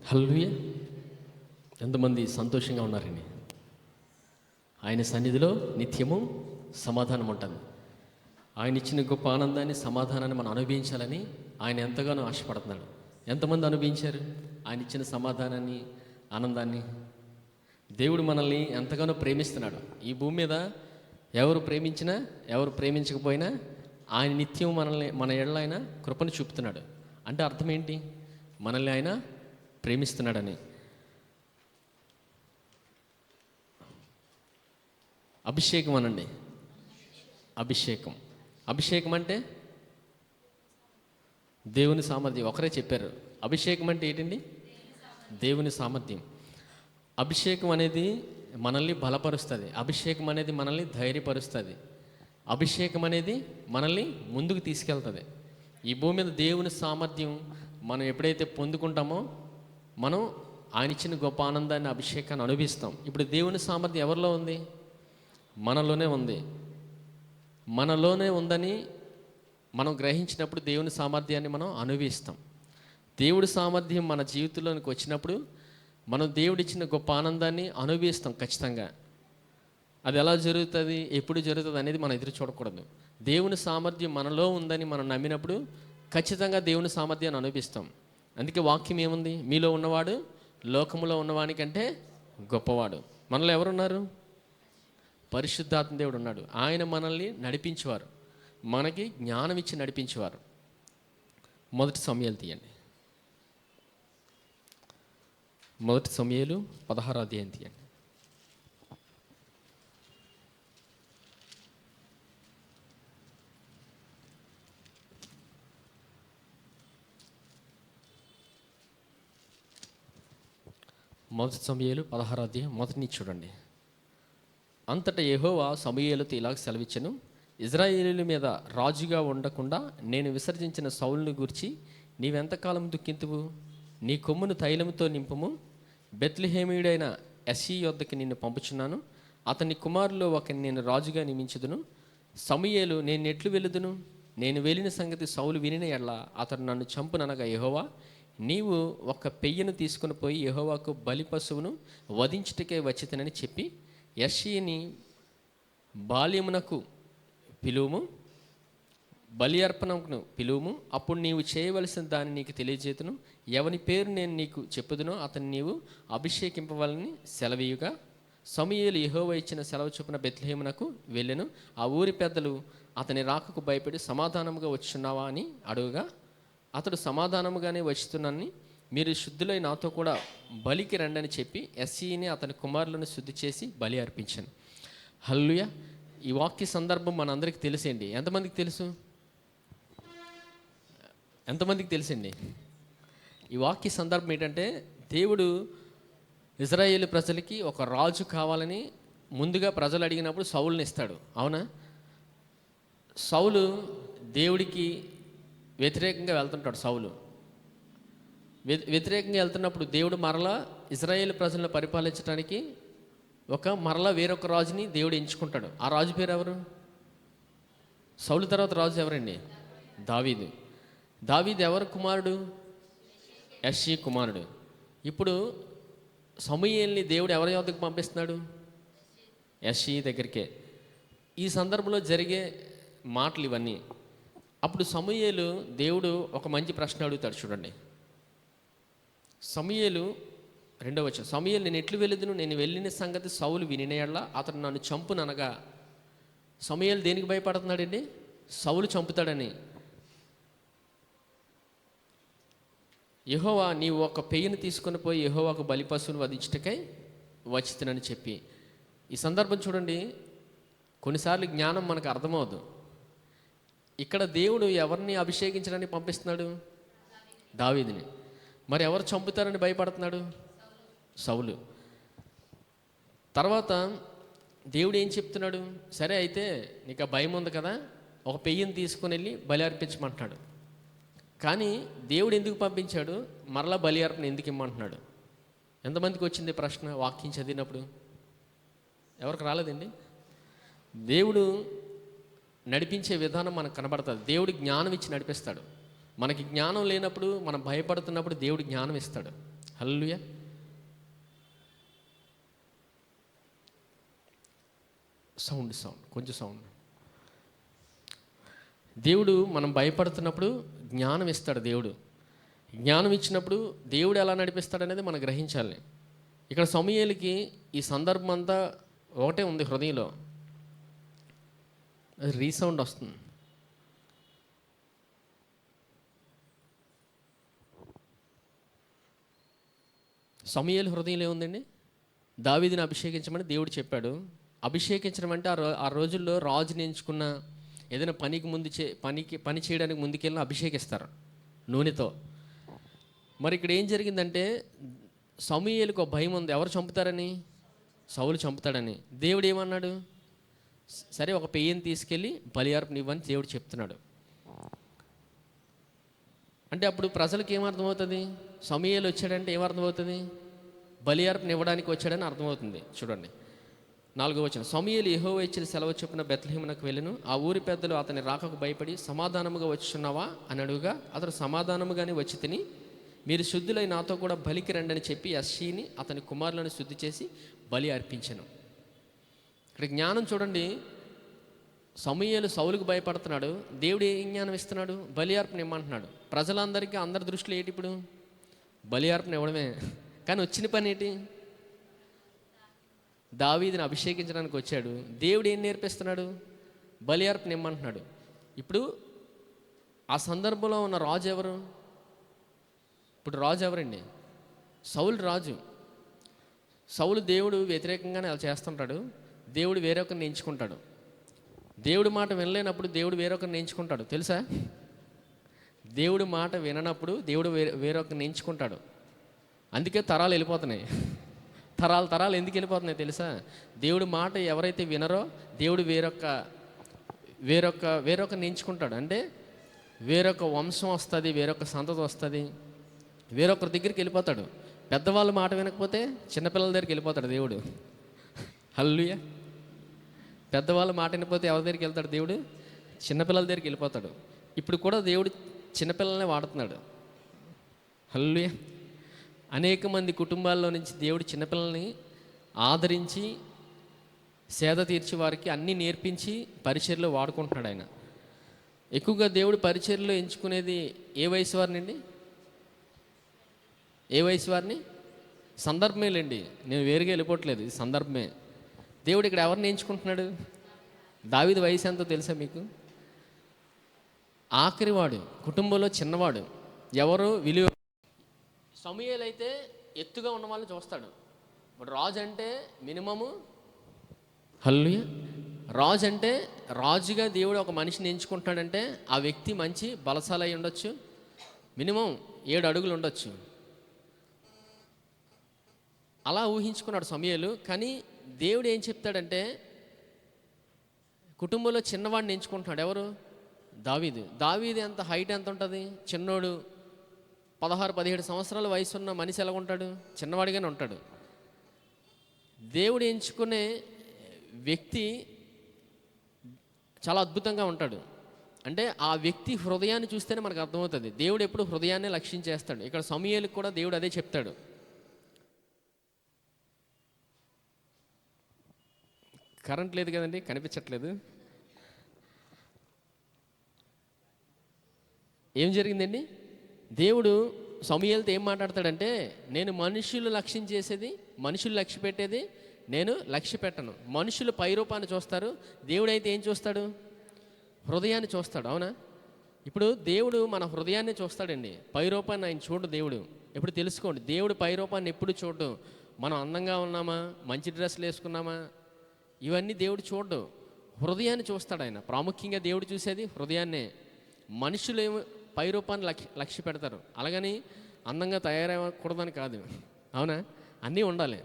హల్లెలూయా. ఎంతమంది సంతోషంగా ఉన్నారండి? ఆయన సన్నిధిలో నిత్యము సమాధానం ఉంటుంది. ఆయన ఇచ్చిన గొప్ప ఆనందాన్ని, సమాధానాన్ని మనం అనుభవించాలని ఆయన ఎంతగానో ఆశపడుతున్నాడు. ఎంతమంది అనుభవించారు ఆయన ఇచ్చిన సమాధానాన్ని, ఆనందాన్ని? దేవుడు మనల్ని ఎంతగానో ప్రేమిస్తున్నాడు. ఈ భూమి మీద ఎవరు ప్రేమించినా, ఎవరు ప్రేమించకపోయినా ఆయన నిత్యం మన ఎడల ఆయన కృపను చూపుతున్నాడు. అంటే అర్థం ఏంటి? మనల్ని ఆయన ప్రేమిస్తున్నాడని. అభిషేకం అనండి. అభిషేకం. అభిషేకం అంటే దేవుని సామర్థ్యం. ఒకరే చెప్పారు. అభిషేకం అంటే ఏంటండి? దేవుని సామర్థ్యం. అభిషేకం అనేది మనల్ని బలపరుస్తుంది. అభిషేకం అనేది మనల్ని ధైర్యపరుస్తుంది. అభిషేకం అనేది మనల్ని ముందుకు తీసుకెళ్తుంది. ఈ భూమి మీద దేవుని సామర్థ్యం మనం ఎప్పుడైతే పొందుకుంటామో మనం ఆయన ఇచ్చిన గొప్ప ఆనందాన్ని, అభిషేకాన్ని అనుభవిస్తాం. ఇప్పుడు దేవుని సామర్థ్యం ఎవరిలో ఉంది? మనలోనే ఉంది. మనలోనే ఉందని మనం గ్రహించినప్పుడు దేవుని సామర్థ్యాన్ని మనం అనుభవిస్తాం. దేవుడి సామర్థ్యం మన జీవితంలోనికి వచ్చినప్పుడు మనం దేవుడిచ్చిన గొప్ప ఆనందాన్ని అనుభవిస్తాం ఖచ్చితంగా. అది ఎలా జరుగుతుంది, ఎప్పుడు జరుగుతుంది అనేది మనం ఎదురు చూడకూడదు. దేవుని సామర్థ్యం మనలో ఉందని మనం నమ్మినప్పుడు ఖచ్చితంగా దేవుని సామర్థ్యాన్ని అనుభవిస్తాం. అందుకే వాక్యం ఏముంది? మీలో ఉన్నవాడు లోకములో ఉన్నవానికంటే గొప్పవాడు. మనలో ఎవరున్నారు? పరిశుద్ధాత్మ దేవుడు ఉన్నాడు. ఆయన మనల్ని నడిపించేవారు, మనకి జ్ఞానం ఇచ్చి నడిపించేవారు. మొదటి సమూయేలు తీయండి. మొదటి సమూయేలు 16వ అధ్యాయం తీయండి. మొదటి సమూయేలు 16వ అధ్యాయం మొదటి నుంచి చూడండి. అంతటా యెహోవా సమూయేలుతో ఇలాగ సెలవిచ్చెను, ఇజ్రాయేలీయుల మీద రాజుగా ఉండకుండా నేను విసర్జించిన సౌలుని గూర్చి నీవెంతకాలం దుఃఖింతువు? నీ కొమ్మును తైలముతో నింపుము. బెత్లెహేమీయుడైన యెష్షయి యొద్దకు నిన్ను పంపుచున్నాను. అతని కుమారులో ఒకరిని నేను రాజుగా నియమించుదును. సమూయేలు, నేను ఎట్లు వెలుదును? నేను వెళ్ళిన సంగతి సౌలు వినిన ఎడల అతడు నన్ను చంపుననగా యెహోవా, నీవు ఒక పెయ్యను తీసుకుని పోయి యెహోవాకు బలి పశువును వధించుటకే వచ్చితనని చెప్పి యెష్షయిని బాల్యమునకు పిలువుము, బలి అర్పణకు పిలువుము. అప్పుడు నీవు చేయవలసిన దాన్ని నీకు తెలియజేతును. ఎవని పేరు నేను నీకు చెప్పుదునో అతన్ని నీవు అభిషేకింపవాలని సెలవీయుగా సమూయేలు యెహోవా ఇచ్చిన సెలవు చొప్పున బెత్లెహేమునకు వెళ్ళెను. ఆ ఊరి పెద్దలు అతని రాకకు భయపడి సమాధానముగా వచ్చున్నావా అని అడుగుగా అతడు సమాధానముగానే వచ్చుతున్నానని, మీరు శుద్ధులై నాతో కూడా బలికి రండని చెప్పి యెష్షయిని అతని కుమారులను శుద్ధి చేసి బలి అర్పించాను. హల్లెలూయా. ఈ వాక్య సందర్భం మనందరికీ తెలిసేండి. ఎంతమందికి తెలుసు? ఎంతమందికి తెలుసండి? ఈ వాక్య సందర్భం ఏంటంటే, దేవుడు ఇజ్రాయేలు ప్రజలకి ఒక రాజు కావాలని ముందుగా ప్రజలు అడిగినప్పుడు సౌలుని ఇస్తాడు. అవునా? సౌలు దేవుడికి వ్యతిరేకంగా వెళ్తుంటాడు. సౌలు వ్యతిరేకంగా వెళ్తున్నప్పుడు దేవుడు మరలా ఇజ్రాయేలు ప్రజలను పరిపాలించడానికి మరలా వేరొక రాజుని దేవుడు ఎంచుకుంటాడు. ఆ రాజు పేరు ఎవరు? సౌలు తర్వాత రాజు ఎవరండి? దావీదు. దావీదు ఎవరు కుమారుడు? యెష్షయి కుమారుడు. ఇప్పుడు సమూయేలుని దేవుడు ఎవరి వద్దకు పంపిస్తున్నాడు? యెష్షయి దగ్గరికే. ఈ సందర్భంలో జరిగే మాటలు ఇవన్నీ. అప్పుడు సమూయేలు దేవుడు ఒక మంచి ప్రశ్న అడుగుతాడు. చూడండి, సమూయేలు 2వ వచనం. సమూయేలు, నేను ఎట్లు వెళ్ళుదును? నేను వెళ్ళిన సంగతి సౌలు వినిన యెడల అతను నన్ను చంపుననగా. సమూయేలు దేనికి భయపడుతున్నాడండి? సౌలు చంపుతాడని. యెహోవా, నీవు ఒక పెయ్యను తీసుకొని పోయి యెహోవాకు బలి పశువును వధించుటకై వచ్చితనని చెప్పి. ఈ సందర్భం చూడండి, కొన్నిసార్లు జ్ఞానం మనకు అర్థమవుదు. ఇక్కడ దేవుడు ఎవరిని అభిషేకించడానికి పంపిస్తున్నాడు? దావీదుని. మరి ఎవరు చంపుతారని భయపడుతున్నాడు? సౌలు. తర్వాత దేవుడు ఏం చెప్తున్నాడు? సరే అయితే నీకు ఆ భయం ఉంది కదా, ఒక పెయ్యను తీసుకుని వెళ్ళి బలి అర్పించమంటున్నాడు. కానీ దేవుడు ఎందుకు పంపించాడు? మరలా బలి అర్పణ ఎందుకు ఇమ్మంటున్నాడు? ఎంతమందికి వచ్చింది ప్రశ్న వాక్యం చదివినప్పుడు? ఎవరికి రాలేదండి? దేవుడు నడిపించే విధానం మనకు కనబడుతుంది. దేవుడు జ్ఞానం ఇచ్చి నడిపిస్తాడు. మనకి జ్ఞానం లేనప్పుడు, మనం భయపడుతున్నప్పుడు దేవుడు జ్ఞానం ఇస్తాడు. హల్లెలూయా. సౌండ్ కొంచెం సౌండ్. దేవుడు మనం భయపడుతున్నప్పుడు జ్ఞానం ఇస్తాడు. దేవుడు జ్ఞానం ఇచ్చినప్పుడు దేవుడు ఎలా నడిపిస్తాడనేది మనం గ్రహించాలి. ఇక్కడ సమూయేలుకి ఈ సందర్భం అంతా ఒకటే ఉంది హృదయంలో. అది రీసౌండ్ వస్తుంది. సమూయేలు హృదయంలో ఏముందండి? దావీదుని అభిషేకించమని దేవుడు చెప్పాడు. అభిషేకించడం అంటే ఆ రోజుల్లో రాజుని ఎంచుకున్న ఏదైనా పని చేయడానికి ముందుకెళ్ళిన అభిషేకిస్తారు నూనెతో. మరి ఇక్కడ ఏం జరిగిందంటే సమూయేలుకు ఒక భయం ఉంది. ఎవరు చంపుతారని? సౌలు చంపుతాడని. దేవుడు ఏమన్నాడు? సరే, ఒక పెయ్యని తీసుకెళ్ళి బలి అర్పణ ఇవ్వని దేవుడు చెప్తున్నాడు. అంటే అప్పుడు ప్రజలకు ఏమర్థమవుతుంది? సమూయేలు వచ్చాడంటే ఏమర్థమవుతుంది? బలి అర్పణ ఇవ్వడానికి వచ్చాడని అర్థమవుతుంది. చూడండి 4వ వచనం. సమూయేలు యెహోవా ఇచ్చిన సెలవు చొప్పున బెత్లెహేమునకు వెళ్ళెను. ఆ ఊరి పెద్దలు అతని రాకకు భయపడి, సమాధానముగా వచ్చుచున్నావా అని అడుగుగా, అతడు సమాధానముగానే వచ్చి తిని, మీరు శుద్ధులై నాతో కూడా బలికి రండి అని చెప్పి యెష్షయిని అతని కుమారులను శుద్ధి చేసి బలి అర్పించెను. ఇక్కడ జ్ఞానం చూడండి. సమూయేలు సౌలుకు భయపడుతున్నాడు. దేవుడు ఏ జ్ఞానం ఇస్తున్నాడు? బలి అర్పణ ఇమ్మంటున్నాడు. ప్రజలందరికీ అందరి దృష్టిలో ఏంటి ఇప్పుడు? బలి అర్పణ ఇవ్వడమే. కానీ వచ్చిన పని ఏంటి? దావీదుని అభిషేకించడానికి వచ్చాడు. దేవుడు ఏం నేర్పిస్తున్నాడు? బలి అర్పణ ఇమ్మంటున్నాడు. ఇప్పుడు ఆ సందర్భంలో ఉన్న రాజు ఎవరు? ఇప్పుడు రాజు ఎవరండి? సౌలు రాజు. సౌలు దేవుడు వ్యతిరేకంగానే అలా చేస్తుంటాడు. దేవుడు వేరొకరిని ఎంచుకుంటాడు. దేవుడి మాట వినలేనప్పుడు దేవుడు వేరొకరిని ఎంచుకుంటాడు. తెలుసా? దేవుడి మాట విననప్పుడు దేవుడు వేరొకరిని ఎంచుకుంటాడు. అందుకే తరాలు వెళ్ళిపోతున్నాయి. తరాలు ఎందుకు వెళ్ళిపోతున్నాయి తెలుసా? దేవుడి మాట ఎవరైతే వినరో దేవుడు వేరొకరిని ఎంచుకుంటాడు. అంటే వేరొక వంశం వస్తుంది, వేరొక సంతతి వస్తుంది, వేరొకరి దగ్గరికి వెళ్ళిపోతాడు. పెద్దవాళ్ళ మాట వినకపోతే చిన్నపిల్లల దగ్గరికి వెళ్ళిపోతాడు దేవుడు. హల్లెలూయా. పెద్దవాళ్ళ మాట వినకపోతే ఎవరి దగ్గరికి వెళ్తాడు దేవుడు? చిన్నపిల్లల దగ్గరికి వెళ్ళిపోతాడు. ఇప్పుడు కూడా దేవుడు చిన్నపిల్లలనే వాడుతున్నాడు. హల్లెలూయా. అనేక మంది కుటుంబాల్లో నుంచి దేవుడు చిన్నపిల్లల్ని ఆదరించి సేద తీర్చి వారికి అన్నీ నేర్పించి పరిచర్యలో వాడుకుంటున్నాడు ఆయన. ఎక్కువగా దేవుడు పరిచర్యలో ఎంచుకునేది ఏ వయసు వారినండి? ఏ వయసు వారిని? సందర్భమేలేండి, నేను వేరుగా వెళ్ళిపోవట్లేదు, ఇది సందర్భమే. దేవుడు ఇక్కడ ఎవరిని ఎంచుకుంటున్నాడు? దావీదు వయసు ఎంతో తెలుసా మీకు? ఆఖరివాడు, కుటుంబంలో చిన్నవాడు. ఎవరు విలువ? సమూయేలు అయితే ఎత్తుగా ఉన్న వాళ్ళని చూస్తాడు. ఇప్పుడు రాజు అంటే మినిమము, హల్లెలూయా, రాజు అంటే రాజుగా దేవుడు ఒక మనిషిని ఎంచుకుంటాడంటే ఆ వ్యక్తి మంచి బలశాలై ఉండొచ్చు, మినిమం 7 అడుగులు ఉండొచ్చు. అలా ఊహించుకున్నాడు సమూయేలు. కానీ దేవుడు ఏం చెప్తాడంటే కుటుంబంలో చిన్నవాడిని ఎంచుకుంటున్నాడు. ఎవరు? దావీదు ఎంత హైట్ ఎంత ఉంటుంది? చిన్నోడు, 16-17 సంవత్సరాల వయసు ఉన్న మనిషి ఎలా ఉంటాడు? చిన్నవాడిగానే ఉంటాడు. దేవుడు ఎంచుకునే వ్యక్తి చాలా అద్భుతంగా ఉంటాడు. అంటే ఆ వ్యక్తి హృదయాన్ని చూస్తేనే మనకు అర్థమవుతుంది. దేవుడు ఎప్పుడు హృదయాన్ని లక్ష్యించేస్తాడు. ఇక్కడ సమూయేలుకు కూడా దేవుడు అదే చెప్తాడు. కరెంట్ లేదు కదండి, కనిపించట్లేదు. ఏం జరిగిందండి? దేవుడు సమూయేలుతో ఏం మాట్లాడతాడంటే, నేను మనుషులు లక్ష్యం చేసేది, మనుషులు లక్ష్య పెట్టేది నేను లక్ష్య పెట్టను. మనుషులు పైరూపాన్ని చూస్తారు, దేవుడైతే ఏం చూస్తాడు? హృదయాన్ని చూస్తాడు. అవునా? ఇప్పుడు దేవుడు మన హృదయాన్ని చూస్తాడండి, పైరూపాన్ని ఆయన చూడు. దేవుడు ఎప్పుడు తెలుసుకోండి, దేవుడు పైరూపాన్ని ఎప్పుడు చూడు. మనం అందంగా ఉన్నామా, మంచి డ్రెస్సులు వేసుకున్నామా, ఇవన్నీ దేవుడు చూడు, హృదయాన్ని చూస్తాడు ఆయన. ప్రాముఖ్యంగా దేవుడు చూసేది హృదయాన్నే. మనుషులు ఏమో పైరూపాన్ని లక్ష్య పెడతారు, అలాగని అందంగా తయారవ్వకూడదని కాదు. అవునా? అన్నీ ఉండాలి.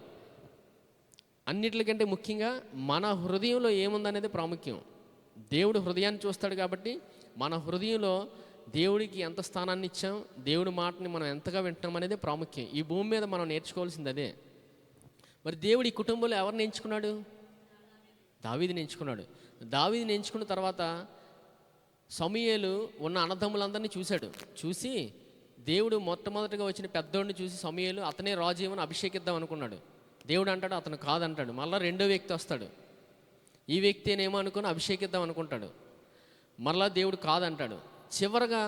అన్నిటికంటే ముఖ్యంగా మన హృదయంలో ఏముందనేది ప్రాముఖ్యం. దేవుడు హృదయాన్ని చూస్తాడు కాబట్టి మన హృదయంలో దేవుడికి ఎంత స్థానాన్ని ఇచ్చాం, దేవుడి మాటని మనం ఎంతగా వింటున్నాం అనేది ప్రాముఖ్యం. ఈ భూమి మీద మనం నేర్చుకోవాల్సింది అదే. మరి దేవుడు ఈ కుటుంబంలో ఎవరిని ఎంచుకున్నాడు? దావీదుని ఎంచుకున్నాడు. దావీదుని ఎంచుకున్న తర్వాత సమూయేలు ఉన్న అన్నదమ్ములందరినీ చూశాడు. చూసి దేవుడు మొట్టమొదటిగా వచ్చిన పెద్దోడిని చూసి సమూయేలు అతనే రాజు ఏమని అభిషేకిద్దాం అనుకున్నాడు. దేవుడు అంటాడు అతను కాదంటాడు. మళ్ళీ రెండో వ్యక్తి వస్తాడు, ఈ వ్యక్తి ఏమో అనుకుని అభిషేకిద్దాం అనుకుంటాడు. మరలా దేవుడు కాదంటాడు. చివరగా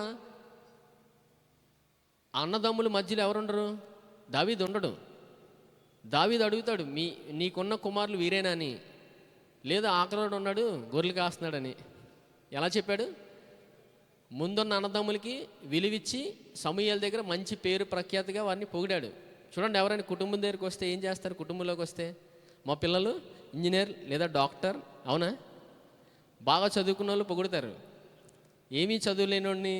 అన్నదమ్ముల మధ్యలో ఎవరుండరు? దావీదు ఉండడు. దావీదు అడుగుతాడు, నీకున్న కుమారులు వీరేనా అని. లేదా ఆఖరోడు ఉన్నాడు గొర్రెలు కాస్తున్నాడని. ఎలా చెప్పాడు? ముందున్న అన్నదమ్ములకి విలువిచ్చి సమూయేలు దగ్గర మంచి పేరు ప్రఖ్యాతిగా వారిని పొగిడాడు. చూడండి, ఎవరైనా కుటుంబం దగ్గరికి వస్తే ఏం చేస్తారు? కుటుంబంలోకి వస్తే మా పిల్లలు ఇంజనీర్ లేదా డాక్టర్, అవునా? బాగా చదువుకున్న వాళ్ళు పొగుడతారు. ఏమీ చదువు లేనివాడిని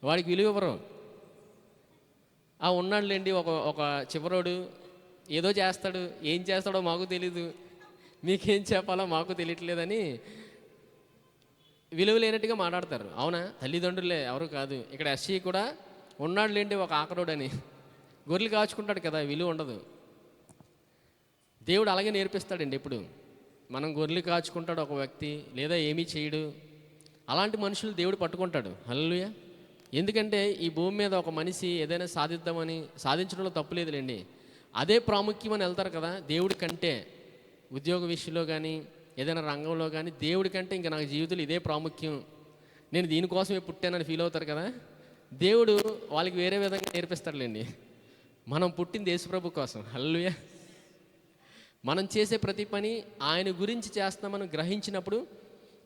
వాడికి విలువ ఇవ్వరు. ఉన్నాడులేండి ఒక చివరోడు ఏదో చేస్తాడు, ఏం చేస్తాడో మాకు తెలీదు, మీకేం చెప్పాలో మాకు తెలియట్లేదని విలువ లేనట్టుగా మాట్లాడతారు. అవునా? తల్లిదండ్రులే, ఎవరు కాదు. ఇక్కడ ఎస్సీ కూడా ఉన్నాడులేండి ఒక ఆకరోడని, గొర్రెలు కాచుకుంటాడు కదా, విలువ ఉండదు. దేవుడు అలాగే నేర్పిస్తాడండి. ఎప్పుడు మనం గొర్రెలు కాచుకుంటాడు ఒక వ్యక్తి, లేదా ఏమీ చేయడు, అలాంటి మనుషులు దేవుడు పట్టుకుంటాడు. హల్లెలూయా. ఎందుకంటే ఈ భూమి మీద ఒక మనిషి ఏదైనా సాధిద్దామని సాధించడంలో తప్పు లేదులేండి, అదే ప్రాముఖ్యమని వెళ్తారు కదా. దేవుడి కంటే ఉద్యోగ విషయంలో కానీ ఏదైనా రంగంలో కానీ దేవుడి కంటే ఇంకా నాకు జీవితంలో ఇదే ప్రాముఖ్యం, నేను దీనికోసమే పుట్టానని ఫీల్ అవుతారు కదా. దేవుడు వాళ్ళకి వేరే విధంగా నేర్పిస్తాడులేండి. మనం పుట్టింది యేసుప్రభు కోసం. హల్లెలూయా. మనం చేసే ప్రతి పని ఆయన గురించి చేస్తామని గ్రహించినప్పుడు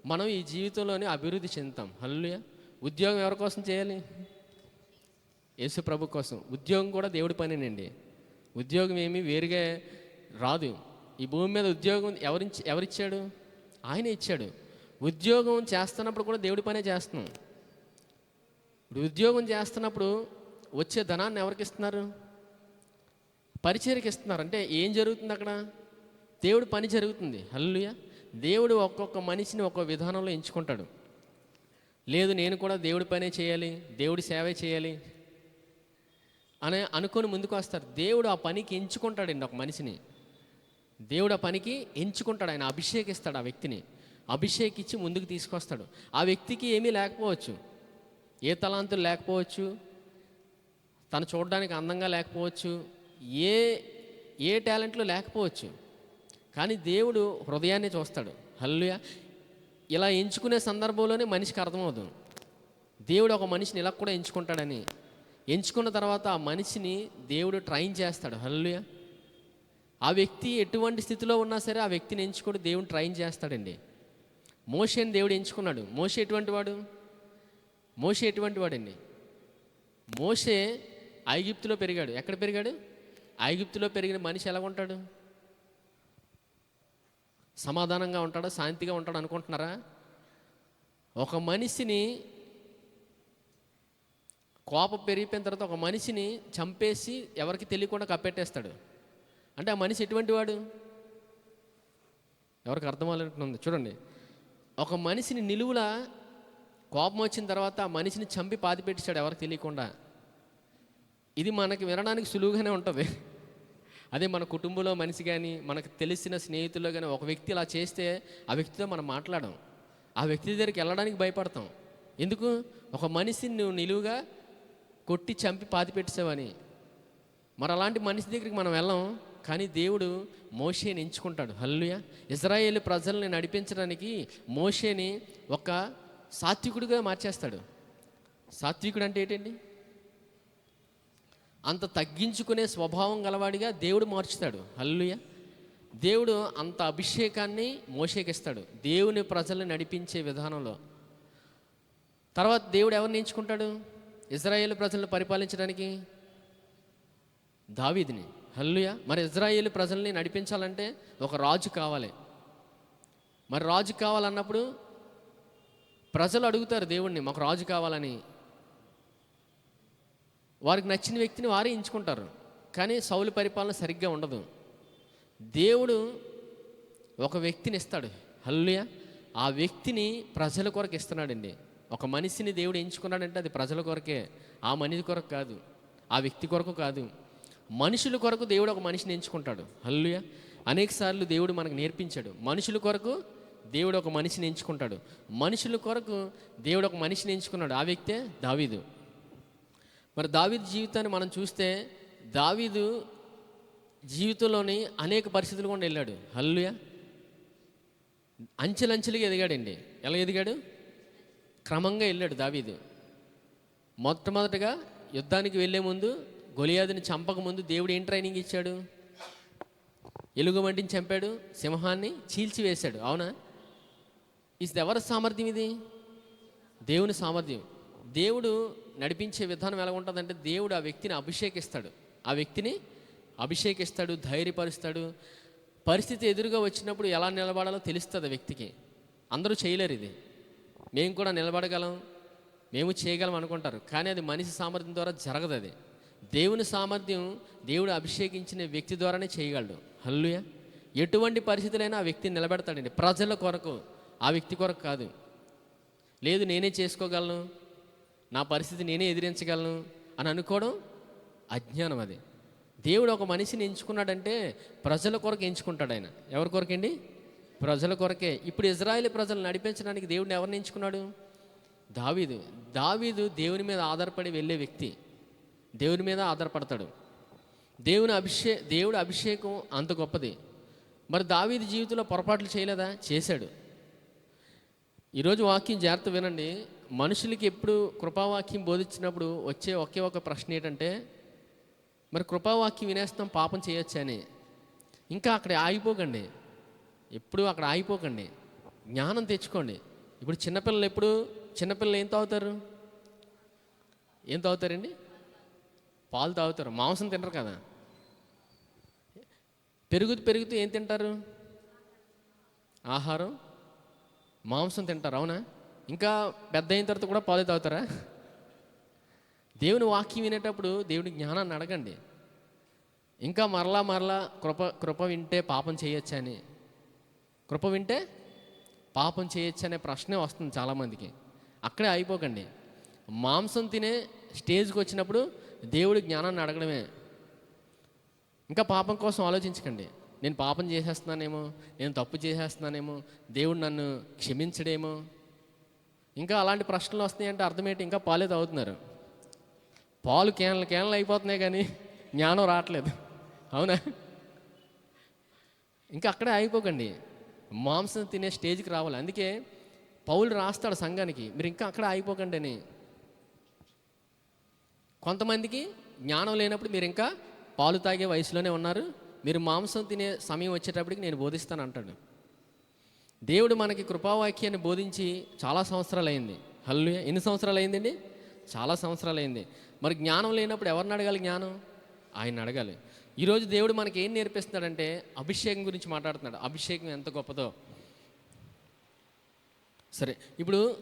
మనం ఈ జీవితంలోనే అభివృద్ధి చెందుతాం. హల్లెలూయా. ఉద్యోగం ఎవరి కోసం చేయాలి? యేసుప్రభు కోసం. ఉద్యోగం కూడా దేవుడి పనేనండి. ఉద్యోగం ఏమీ వేరుగా రాదు. ఈ భూమి మీద ఉద్యోగం ఎవరిచ్చాడు? ఆయనే ఇచ్చాడు. ఉద్యోగం చేస్తున్నప్పుడు కూడా దేవుడి పనే చేస్తున్నాం. ఇప్పుడు ఉద్యోగం చేస్తున్నప్పుడు వచ్చే ధనాన్ని ఎవరికి ఇస్తున్నారు? పరిచర్యకి ఇస్తున్నారు. అంటే ఏం జరుగుతుంది అక్కడ? దేవుడి పని జరుగుతుంది. హల్లెలూయా. దేవుడు ఒక్కొక్క మనిషిని ఒక్కొక్క విధానంలో ఎంచుకుంటాడు. లేదు నేను కూడా దేవుడి పనే చేయాలి, దేవుడి సేవే చేయాలి అని అనుకొని ముందుకు వస్తారు. దేవుడు ఆ పనికి ఎంచుకుంటాడండి ఒక మనిషిని. దేవుడు ఆ పనికి ఎంచుకుంటాడు. ఆయన అభిషేకిస్తాడు. ఆ వ్యక్తిని అభిషేకించి ముందుకు తీసుకొస్తాడు. ఆ వ్యక్తికి ఏమీ లేకపోవచ్చు, ఏ తలాంతులు లేకపోవచ్చు, తను చూడడానికి అందంగా లేకపోవచ్చు, ఏ టాలెంట్లు లేకపోవచ్చు, కానీ దేవుడు హృదయాన్ని చూస్తాడు. హల్లెలూయా. ఇలా ఎంచుకునే సందర్భంలోనే మనిషికి అర్థమవుతుంది దేవుడు ఒక మనిషిని ఇలా కూడా ఎంచుకుంటాడని. ఎంచుకున్న తర్వాత ఆ మనిషిని దేవుడు ట్రైన్ చేస్తాడు. హల్లెలూయా. ఆ వ్యక్తి ఎటువంటి స్థితిలో ఉన్నా సరే ఆ వ్యక్తిని ఎంచుకొని దేవుడు ట్రైన్ చేస్తాడండి. మోషేని దేవుడు ఎంచుకున్నాడు. మోషే ఎటువంటి వాడు? మోషే ఎటువంటి వాడండి? మోషే ఐగుప్తులో పెరిగాడు. ఎక్కడ పెరిగాడు? ఐగుప్తులో పెరిగిన మనిషి ఎలా ఉంటాడు? సమాధానంగా ఉంటాడా? శాంతిగా ఉంటాడు అనుకుంటున్నారా? ఒక మనిషిని కోపం పెరిగిపోయిన తర్వాత ఒక మనిషిని చంపేసి ఎవరికి తెలియకుండా కప్పెట్టేస్తాడు. అంటే ఆ మనిషి ఎటువంటి వాడు? ఎవరికి అర్థం అవ్వాలనుకుంటుంది చూడండి. ఒక మనిషిని నిలువులా కోపం వచ్చిన తర్వాత ఆ మనిషిని చంపి పాతిపెట్టిస్తాడు ఎవరికి తెలియకుండా. ఇది మనకి వినడానికి సులువుగానే ఉంటుంది. అదే మన కుటుంబంలో మనిషి కానీ మనకు తెలిసిన స్నేహితుల్లో కానీ ఒక వ్యక్తి ఇలా చేస్తే ఆ వ్యక్తితో మనం మాట్లాడడం, ఆ వ్యక్తి దగ్గరికి వెళ్ళడానికి భయపడతాం. ఎందుకు? ఒక మనిషిని నువ్వు నిలువుగా కొట్టి చంపి పాతిపెట్టేసావని. మరి అలాంటి మనిషి దగ్గరికి మనం వెళ్ళాం. కానీ దేవుడు మోషేని ఎంచుకుంటాడు. హల్లెలూయా. ఇశ్రాయేలు ప్రజల్ని నడిపించడానికి మోషేని ఒక సాత్వికుడిగా మార్చేస్తాడు. సాత్వికుడు అంటే ఏంటండి? అంత తగ్గించుకునే స్వభావం గలవాడిగా దేవుడు మార్చుతాడు. హల్లెలూయా. దేవుడు అంత అభిషేకాన్ని మోషేకిస్తాడు దేవుని ప్రజల్ని నడిపించే విధానంలో. తర్వాత దేవుడు ఎవరిని ఎంచుకుంటాడు ఇశ్రాయేలు ప్రజలను పరిపాలించడానికి? దావీదుని. హల్లెలూయా. మరి ఇశ్రాయేలు ప్రజల్ని నడిపించాలంటే ఒక రాజు కావాలి. మరి రాజు కావాలన్నప్పుడు ప్రజలు అడుగుతారు దేవుణ్ణి, మాకు రాజు కావాలని. వారికి నచ్చిన వ్యక్తిని వారే ఎంచుకుంటారు. కానీ సౌలు పరిపాలన సరిగ్గా ఉండదు. దేవుడు ఒక వ్యక్తిని ఇస్తాడు. హల్లెలూయా. ఆ వ్యక్తిని ప్రజల కొరకు ఇస్తున్నాడండి. ఒక మనిషిని దేవుడు ఎంచుకున్నాడంటే అది ప్రజల కొరకే, ఆ మనిషి కొరకు కాదు, ఆ వ్యక్తి కొరకు కాదు. మనుషుల కొరకు దేవుడు ఒక మనిషిని ఎంచుకుంటాడు. హల్లెలూయా. అనేక సార్లు దేవుడు మనకు నేర్పించాడు. మనుషుల కొరకు దేవుడు ఒక మనిషిని ఎంచుకుంటాడు. మనుషుల కొరకు దేవుడు ఒక మనిషిని ఎంచుకున్నాడు. ఆ వ్యక్తే దావీదు. మరి దావీదు జీవితాన్ని మనం చూస్తే దావీదు జీవితంలోని అనేక పరిస్థితులు కూడా వెళ్ళాడు. హల్లెలూయా. అంచెలంచెలుగా ఎదిగాడండి. ఎలా ఎదిగాడు? క్రమంగా వెళ్ళాడు దావీదు. మొట్టమొదటగా యుద్ధానికి వెళ్ళే ముందు గొలియాదుని చంపక ముందు దేవుడు ఏం ట్రైనింగ్ ఇచ్చాడు? ఎలుగుబంటిని చంపాడు, సింహాన్ని చీల్చివేశాడు. అవునా? ఇది ఎవరి సామర్థ్యం? ఇది దేవుని సామర్థ్యం. దేవుడు నడిపించే విధానం ఎలా ఉంటుందంటే, దేవుడు ఆ వ్యక్తిని అభిషేకిస్తాడు, ధైర్యపరుస్తాడు. పరిస్థితి ఎదురుగా వచ్చినప్పుడు ఎలా నిలబడాలో తెలుస్తుంది ఆ వ్యక్తికి. అందరూ చేయలేరు ఇది. మేము కూడా నిలబడగలం, మేము చేయగలం అనుకుంటారు, కానీ అది మనిషి సామర్థ్యం ద్వారా జరగదు. అది దేవుని సామర్థ్యం. దేవుడు అభిషేకించిన వ్యక్తి ద్వారానే చేయగలడు. హల్లెలూయా. ఎటువంటి పరిస్థితులైనా ఆ వ్యక్తిని నిలబెడతాడండి. ప్రజల కొరకు, ఆ వ్యక్తి కొరకు కాదు. లేదు నేనే చేసుకోగలను, నా పరిస్థితి నేనే ఎదిరించగలను అని అనుకోవడం అజ్ఞానం. అది దేవుడు ఒక మనిషిని ఎంచుకున్నాడంటే ప్రజల కొరకు ఎంచుకుంటాడు. ఆయన ఎవరి కొరకండి? ప్రజల కొరకే. ఇప్పుడు ఇజ్రాయేల్ ప్రజలు నడిపించడానికి దేవుడిని ఎవరిని ఎంచుకున్నాడు? దావీదు దేవుని మీద ఆధారపడి వెళ్ళే వ్యక్తి. దేవుని మీద ఆధారపడతాడు. దేవుడి అభిషేకం అంత గొప్పది. మరి దావీదు జీవితంలో పొరపాట్లు చేయలేదా? చేశాడు. ఈరోజు వాక్యం జాగ్రత్త వినండి. మనుషులకి ఎప్పుడు కృపావాక్యం బోధించినప్పుడు వచ్చే ఒకే ఒక ప్రశ్న ఏంటంటే, మరి కృపావాక్యం వినేస్తాం, పాపం చేయొచ్చు అని. ఇంకా అక్కడ ఆగిపోకండి. ఎప్పుడు అక్కడ ఆగిపోకండి. జ్ఞానం తెచ్చుకోండి. ఇప్పుడు చిన్నపిల్లలు ఏం తాగుతారండి? పాలు తాగుతారు, మాంసం తినరు కదా. పెరుగుతూ ఏం తింటారు? ఆహారం, మాంసం తింటారు. అవునా? ఇంకా పెద్ద అయిన తర్వాత కూడా పాలు తాగుతారా? దేవుని వాక్యం వినేటప్పుడు దేవుని జ్ఞానాన్ని అడగండి. ఇంకా మరలా కృప వింటే పాపం చేయొచ్చని, కృప వింటే పాపం చేయొచ్చు అనే ప్రశ్నే వస్తుంది చాలామందికి. అక్కడే అయిపోకండి. మాంసం తినే స్టేజ్కి వచ్చినప్పుడు దేవుడి జ్ఞానాన్ని అడగడమే. ఇంకా పాపం కోసం ఆలోచించకండి. నేను పాపం చేసేస్తున్నానేమో, నేను తప్పు చేసేస్తున్నానేమో, దేవుడు నన్ను క్షమించడేమో. ఇంకా అలాంటి ప్రశ్నలు వస్తున్నాయంటే అర్థం ఏంటి? ఇంకా పాలే తాగుతున్నారు. పాలు కేనలు అయిపోతున్నాయి కానీ జ్ఞానం రావట్లేదు. అవునా? ఇంకా అక్కడే అయిపోకండి. మాంసం తినే స్టేజ్కి రావాలి. అందుకే పౌలు రాస్తాడు సంఘానికి, మీరు ఇంకా అక్కడ అయిపోకండి అని. కొంతమందికి జ్ఞానం లేనప్పుడు మీరు ఇంకా పాలు తాగే వయసులోనే ఉన్నారు, మీరు మాంసం తినే సమయం వచ్చేటప్పటికి నేను బోధిస్తాను అంటాడు. దేవుడు మనకి కృపావాక్యాన్ని బోధించి చాలా సంవత్సరాలు అయింది. హల్లెలూయా. ఎన్ని సంవత్సరాలు అయిందండి? చాలా సంవత్సరాలు అయింది. మరి జ్ఞానం లేనప్పుడు ఎవరిని అడగాలి? జ్ఞానం ఆయన అడగాలి. ఈరోజు దేవుడు మనకి ఏం నేర్పిస్తున్నాడంటే అభిషేకం గురించి మాట్లాడుతున్నాడు. అభిషేకం ఎంత గొప్పదో. సరే, ఇప్పుడు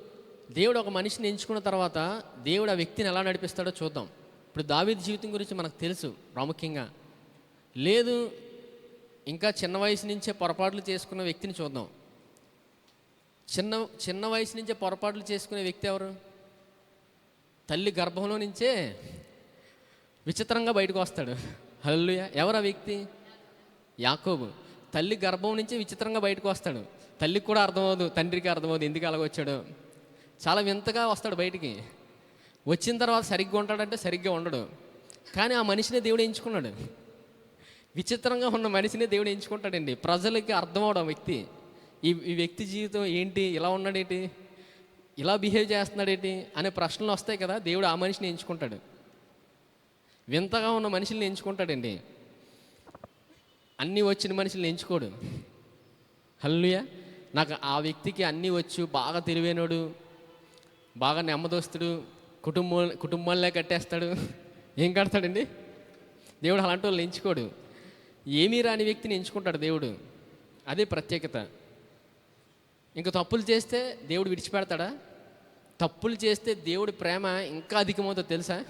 దేవుడు ఒక మనిషిని ఎంచుకున్న తర్వాత దేవుడు ఆ వ్యక్తిని ఎలా నడిపిస్తాడో చూద్దాం. ఇప్పుడు దావీదు జీవితం గురించి మనకు తెలుసు ప్రాముఖ్యంగా. లేదు ఇంకా చిన్న వయసు నుంచే పొరపాట్లు చేసుకున్న వ్యక్తిని చూద్దాం. చిన్న వయసు నుంచే పొరపాట్లు చేసుకునే వ్యక్తి ఎవరు? తల్లి గర్భంలో నుంచే విచిత్రంగా బయటకు వస్తాడు. హల్లెలూయా. ఎవరు ఆ వ్యక్తి? యాకోబు. తల్లి గర్భం నుంచి విచిత్రంగా బయటకు వస్తాడు. తల్లికి కూడా అర్థమవుదు, తండ్రికి అర్థమవుదు ఎందుకు అలాగ వచ్చాడు. చాలా వింతగా వస్తాడు బయటికి. వచ్చిన తర్వాత సరిగ్గా ఉంటాడంటే సరిగ్గా ఉండడు. కానీ ఆ మనిషినే దేవుడు ఎంచుకున్నాడు. విచిత్రంగా ఉన్న మనిషినే దేవుడు ఎంచుకుంటాడండి. ప్రజలకి అర్థం అవడం వ్యక్తి, ఈ వ్యక్తి జీవితం ఏంటి, ఇలా ఉన్నాడేంటి, ఇలా బిహేవ్ చేస్తున్నాడేంటి అనే ప్రశ్నలు వస్తాయి కదా. దేవుడు ఆ మనిషిని ఎంచుకుంటాడు. వింతగా ఉన్న మనుషుల్ని ఎంచుకుంటాడండి. అన్నీ వచ్చిన మనుషుల్ని ఎంచుకోడు. హల్లెలూయా. నాకు ఆ వ్యక్తికి అన్నీ వచ్చు, బాగా తెలివైనోడు, బాగా నెమ్మదోస్తుడు, కుటుంబాలే కట్టేస్తాడు. ఏం కడతాడండి దేవుడు? అలాంటి వాళ్ళని ఎంచుకోడు. ఏమీ రాని వ్యక్తిని ఎంచుకుంటాడు దేవుడు. అదే ప్రత్యేకత. ఇంకా తప్పులు చేస్తే దేవుడు విడిచిపెడతాడా? తప్పులు చేస్తే దేవుడి ప్రేమ ఇంకా అధికమవుతుందో తెలుసా?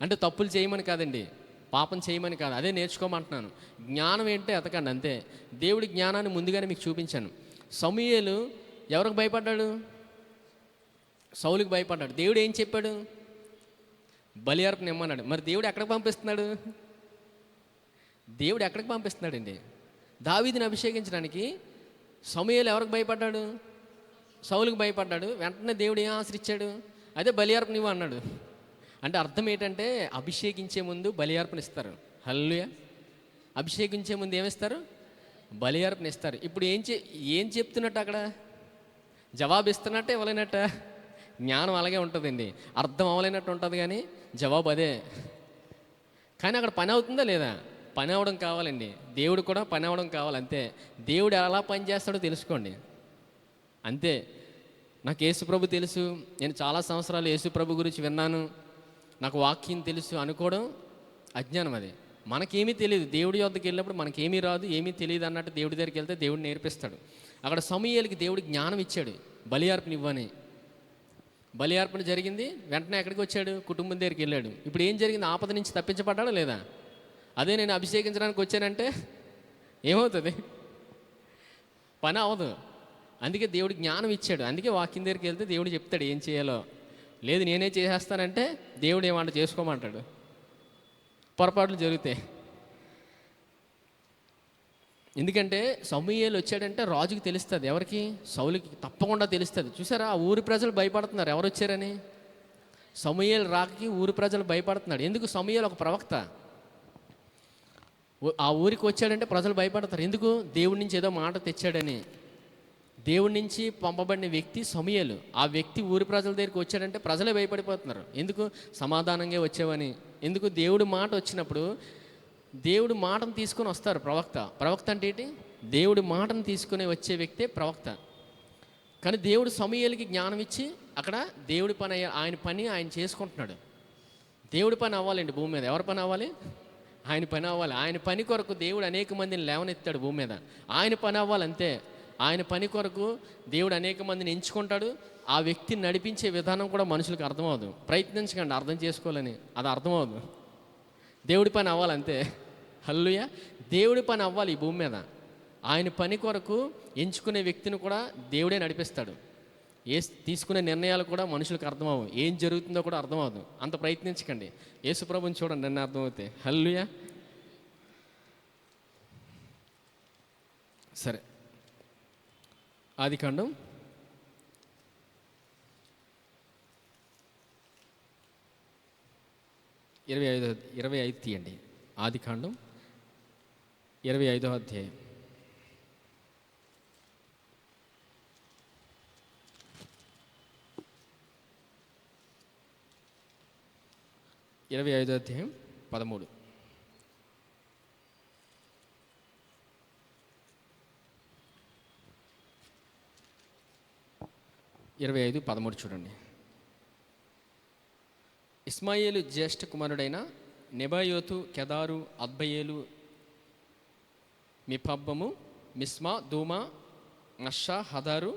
అంటే తప్పులు చేయమని కాదండి, పాపం చేయమని కాదు, అదే నేర్చుకోమంటున్నాను. జ్ఞానం ఏంటో ఎతకండి అంతే. దేవుడి జ్ఞానాన్ని ముందుగానే మీకు చూపించాను. సమూయేలు ఎవరికి భయపడ్డాడు? సౌలుకి భయపడ్డాడు. దేవుడు ఏం చెప్పాడు? బలి అర్పణ ఇమ్మన్నాడు. మరి దేవుడు ఎక్కడికి పంపిస్తున్నాడు? దేవుడు ఎక్కడికి పంపిస్తున్నాడండి? దావీదుని అభిషేకించడానికి. సమూయేలు ఎవరికి భయపడ్డాడు? సౌలుకి భయపడ్డాడు. వెంటనే దేవుడు ఏం ఆశ్రయించాడు? అదే బలి అర్పణ ఇవ్వు అన్నాడు. అంటే అర్థం ఏంటంటే అభిషేకించే ముందు బలి అర్పణ ఇస్తారు. హల్లెలూయా. అభిషేకించే ముందు ఏమిస్తారు? బలి అర్పణ ఇస్తారు. ఇప్పుడు ఏం చెప్తున్నట్టు అక్కడ? జవాబు ఇస్తున్నట్టే ఇవ్వలేనట్ట? జ్ఞానం అలాగే ఉంటుందండి. అర్థం అవ్వలేనట్టు ఉంటుంది కానీ జవాబు అదే. కానీ అక్కడ పని అవుతుందా లేదా? పని అవ్వడం కావాలండి. దేవుడు కూడా పని అవ్వడం కావాలి అంతే. దేవుడు ఎలా పని చేస్తాడో తెలుసుకోండి అంతే. నాకు యేసుప్రభు తెలుసు, నేను చాలా సంవత్సరాలు యేసుప్రభు గురించి విన్నాను, నాకు వాక్యం తెలుసు అనుకోవడం అజ్ఞానం. అది మనకేమీ తెలియదు. దేవుడి యొద్దకు వెళ్ళినప్పుడు మనకేమీ రాదు, ఏమీ తెలియదు అన్నట్టు దేవుడి దగ్గరికి వెళ్తే దేవుడు నేర్పిస్తాడు. అక్కడ సమూయేలుకి దేవుడు జ్ఞానం ఇచ్చాడు, బలి అర్పణ ఇవ్వని. బలి అర్పణ జరిగింది, వెంటనే ఎక్కడికి వచ్చాడు? కుటుంబం దగ్గరికి వెళ్ళాడు. ఇప్పుడు ఏం జరిగింది? ఆపద నుంచి తప్పించబడ్డాడా లేదా? అదే నేను అభిషేకించడానికి వచ్చానంటే ఏమవుతుంది? పని అవ్వదు. అందుకే దేవుడు జ్ఞానం ఇచ్చాడు. అందుకే వాక్యం దగ్గరికి వెళ్తే దేవుడు చెప్తాడు ఏం చేయాలో. లేదు నేనే చేసేస్తానంటే దేవుడు ఏమంట చేసుకోమంటాడు. పొరపాట్లు జరుగుతాయి. ఎందుకంటే సమూయేలు వచ్చాడంటే రాజుకి తెలుస్తుంది. ఎవరికి? సౌలుకి తప్పకుండా తెలుస్తుంది. చూసారా, ఆ ఊరి ప్రజలు భయపడుతున్నారు ఎవరు వచ్చారని. సమూయేలు రాకకి ఊరి ప్రజలు భయపడుతున్నాడు. ఎందుకు? సమూయేలు ఒక ప్రవక్త. ఆ ఊరికి వచ్చాడంటే ప్రజలు భయపడతారు. ఎందుకు? దేవుడి నుంచి ఏదో మాట తెచ్చాడని. దేవుడి నుంచి పంపబడిన వ్యక్తి సమూయేలు. ఆ వ్యక్తి ఊరి ప్రజల దగ్గరికి వచ్చాడంటే ప్రజలే భయపడిపోతున్నారు. ఎందుకు? సమాధానంగా వచ్చావని. ఎందుకు? దేవుడి మాట వచ్చినప్పుడు దేవుడి మాటను తీసుకొని వస్తారు ప్రవక్త. ప్రవక్త అంటే ఏంటి? దేవుడి మాటను తీసుకుని వచ్చే వ్యక్తే ప్రవక్త. కానీ దేవుడు సమూయేలుకి జ్ఞానం ఇచ్చి అక్కడ దేవుడి పని, ఆయన చేసుకుంటున్నాడు. దేవుడి పని అవ్వాలండి భూమి మీద. ఎవరి పని అవ్వాలి? ఆయన పని అవ్వాలి. ఆయన పని కొరకు దేవుడు అనేక మందిని లేవనెత్తాడు భూమి మీద. ఆయన పని అవ్వాలంతే. ఆయన పని కొరకు దేవుడు అనేక మందిని ఎంచుకుంటాడు. ఆ వ్యక్తిని నడిపించే విధానం కూడా మనుషులకు అర్థమవుదు. ప్రయత్నించకండి అర్థం చేసుకోవాలని, అది అర్థమవుదు. దేవుడి పని అవ్వాలంతే. హల్లెలూయా. దేవుడి పని అవ్వాలి ఈ భూమి మీద. ఆయన పని కొరకు ఎంచుకునే వ్యక్తిని కూడా దేవుడే నడిపిస్తాడు. తీసుకునే నిర్ణయాలు కూడా మనుషులకు అర్థమవు, ఏం జరుగుతుందో కూడా అర్థమవుదు. అంత ప్రయత్నించకండి. యేసుప్రభుని చూడండి, నిన్న అర్థమవుతాయి. హల్లెలూయా. సరే, ఆదికాండం 25 తీయండి. ఆదికాండం 25వ అధ్యాయం. ఇరవై 25వ అధ్యాయం 13. ఇరవై 25:13 చూడండి. ఇస్మాయేలు జ్యేష్ఠ కుమారుడైన నెబాయోతు, కెదారు, అద్బయేలు, మిపబ్బము, మిస్మా, దూమా, నషా, హదారు,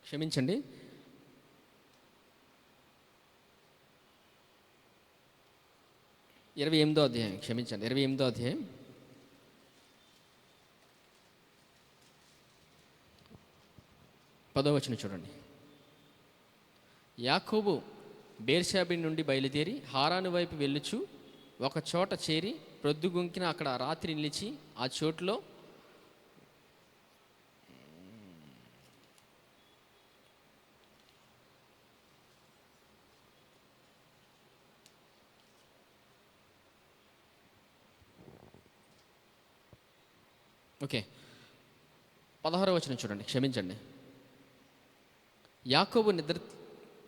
క్షమించండి, 28వ అధ్యాయం, క్షమించండి, 28వ అధ్యాయం 10వ వచనం చూడండి. యాకోబు బేర్షాబి నుండి బయలుదేరి హారాను వైపు వెళ్ళుచు ఒక చోట చేరి ప్రొద్దుగుంకిన అక్కడ రాత్రి నిలిచి ఆ చోటులో ఓకే 16వ వచనం చూడండి, క్షమించండి. యాకోబు నిద్ర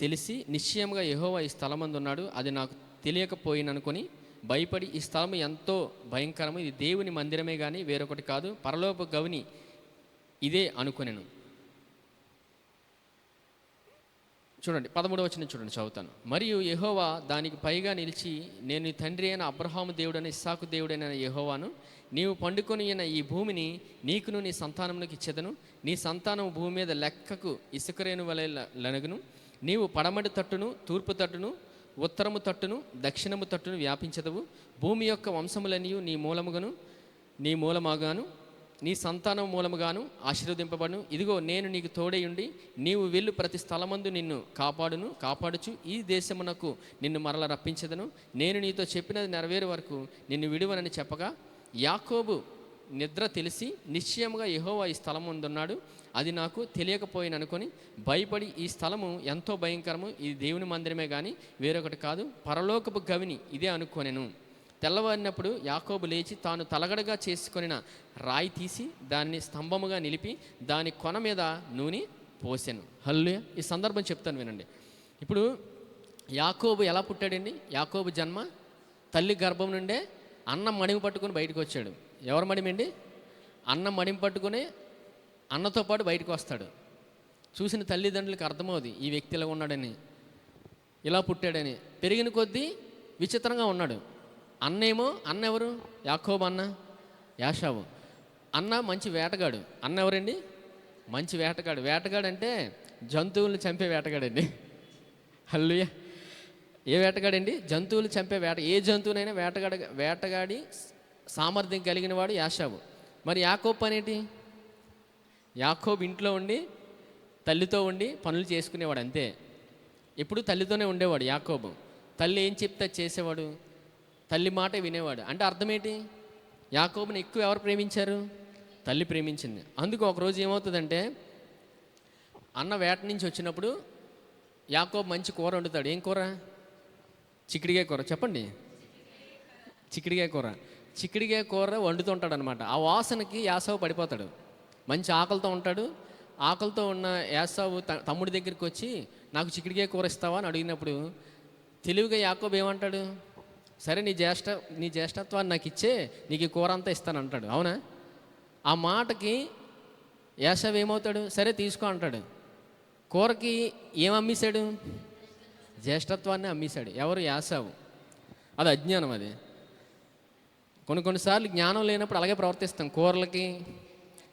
తెలిసి నిశ్చయంగా యెహోవా ఈ స్థలమందు ఉన్నాడు, అది నాకు తెలియకపోయిననుకొని భయపడి ఈ స్థలం ఎంతో భయంకరము, ఇది దేవుని మందిరమే కానీ వేరొకటి కాదు, పరలోక గవిని ఇదే అనుకొనెను. చూడండి 13వ వచనం చూడండి, చదువుతాను. మరియు యెహోవా దానికి పైగా నిలిచి, నేను నీ తండ్రి అయిన అబ్రహాము దేవుడైన ఇస్సాకు దేవుడైన యెహోవాను, నీవు పండుకొని అయిన ఈ భూమిని నీకును నీ సంతానమునకు ఇచ్చేదను. నీ సంతానం భూమి మీద లెక్కకు ఇసుకరేణు వలె లనగును. నీవు పడమటి తట్టును, తూర్పు తట్టును, ఉత్తరము తట్టును, దక్షిణము తట్టును వ్యాపించదవు. భూమి యొక్క వంశములనియు నీ మూలమాగాను నీ సంతానం మూలముగాను ఆశీర్వదింపబడును. ఇదిగో నేను నీకు తోడేయుండి నీవు వెళ్ళు ప్రతి స్థలమందు నిన్ను కాపాడుచు ఈ దేశమునకు నిన్ను మరల రప్పించదను. నేను నీతో చెప్పినది నెరవేరు వరకు నిన్ను విడువనని చెప్పగా యాకోబు నిద్ర తెలిసి నిశ్చయముగా యెహోవా ఈ స్థలం ముందున్నాడు, అది నాకు తెలియకపోయిననుకొని భయపడి ఈ స్థలము ఎంతో భయంకరము, ఇది దేవుని మందిరమే కానీ వేరొకటి కాదు, పరలోకపు గవిని ఇదే అనుకొనెను. తెల్లవారినప్పుడు యాకోబు లేచి తాను తలగడగా చేసుకొనిన రాయి తీసి దాన్ని స్తంభముగా నిలిపి దాని కొన మీద నూనె పోసెను. హల్లెలూయా. ఈ సందర్భం చెప్తాను వినండి. ఇప్పుడు యాకోబు ఎలా పుట్టాడండి? యాకోబు జన్మ తల్లి గర్భం నుండే అన్నం మడిమి పట్టుకొని బయటకు వచ్చాడు. ఎవరు మడిమండి? అన్నం మడిమి పట్టుకొని అన్నతో పాటు బయటకు వస్తాడు. చూసిన తల్లిదండ్రులకు అర్థమవుది ఈ వ్యక్తి ఇలా ఉన్నాడని, ఇలా పుట్టాడని. పెరిగిన కొద్దీ విచిత్రంగా ఉన్నాడు. అన్న ఎవరు? యాకోబు అన్న యాషావు. అన్న మంచి వేటగాడు. అన్న ఎవరండి? మంచి వేటగాడు. వేటగాడు అంటే జంతువులను చంపే వేటగాడండి. హల్లెలూయా. ఏ వేటగాడండి? జంతువులు చంపే ఏ జంతువునైనా వేటగాడి సామర్థ్యం కలిగిన వాడు యాషావు. మరి యాకోబు పనేంటి? యాకోబు ఇంట్లో ఉండి తల్లితో ఉండి పనులు చేసుకునేవాడు అంతే. ఎప్పుడు తల్లితోనే ఉండేవాడు యాకోబు. తల్లి ఏం చెప్తే చేసేవాడు, తల్లి మాట వినేవాడు. అంటే అర్థం ఏంటి? యాకోబుని ఎక్కువ ఎవరు ప్రేమించారు? తల్లి ప్రేమించింది. అందుకు ఒకరోజు ఏమవుతుందంటే, అన్న వేట నుంచి వచ్చినప్పుడు యాకోబు మంచి కూర వండుతాడు. ఏం కూర? చిక్కుడుకాయ కూర. చెప్పండి. చిక్కుడుకాయ కూర. చిక్కుడుకాయ కూర వండుతుంటాడు అనమాట. ఆ వాసనకి యాసావు పడిపోతాడు. మంచి ఆకలితో ఉంటాడు. ఆకలితో ఉన్న యాసావు తమ్ముడి దగ్గరికి వచ్చి నాకు చిక్కుడుకాయ కూర ఇస్తావా అని అడిగినప్పుడు తెలివిగా యాకోబు ఏమంటాడు? సరే నీ జ్యేష్ఠత్వాన్ని నాకు ఇచ్చే, నీకు ఈ కూర అంతా ఇస్తాను అంటాడు. అవునా? ఆ మాటకి యాసావు ఏమవుతాడు? సరే తీసుకో అంటాడు. కూరకి ఏం అమ్మేశాడు? జ్యేష్ఠత్వాన్ని అమ్మేశాడు. ఎవరు? యాసావు. అది అజ్ఞానం. అది కొన్నిసార్లు జ్ఞానం లేనప్పుడు అలాగే ప్రవర్తిస్తాం. కూరలకి,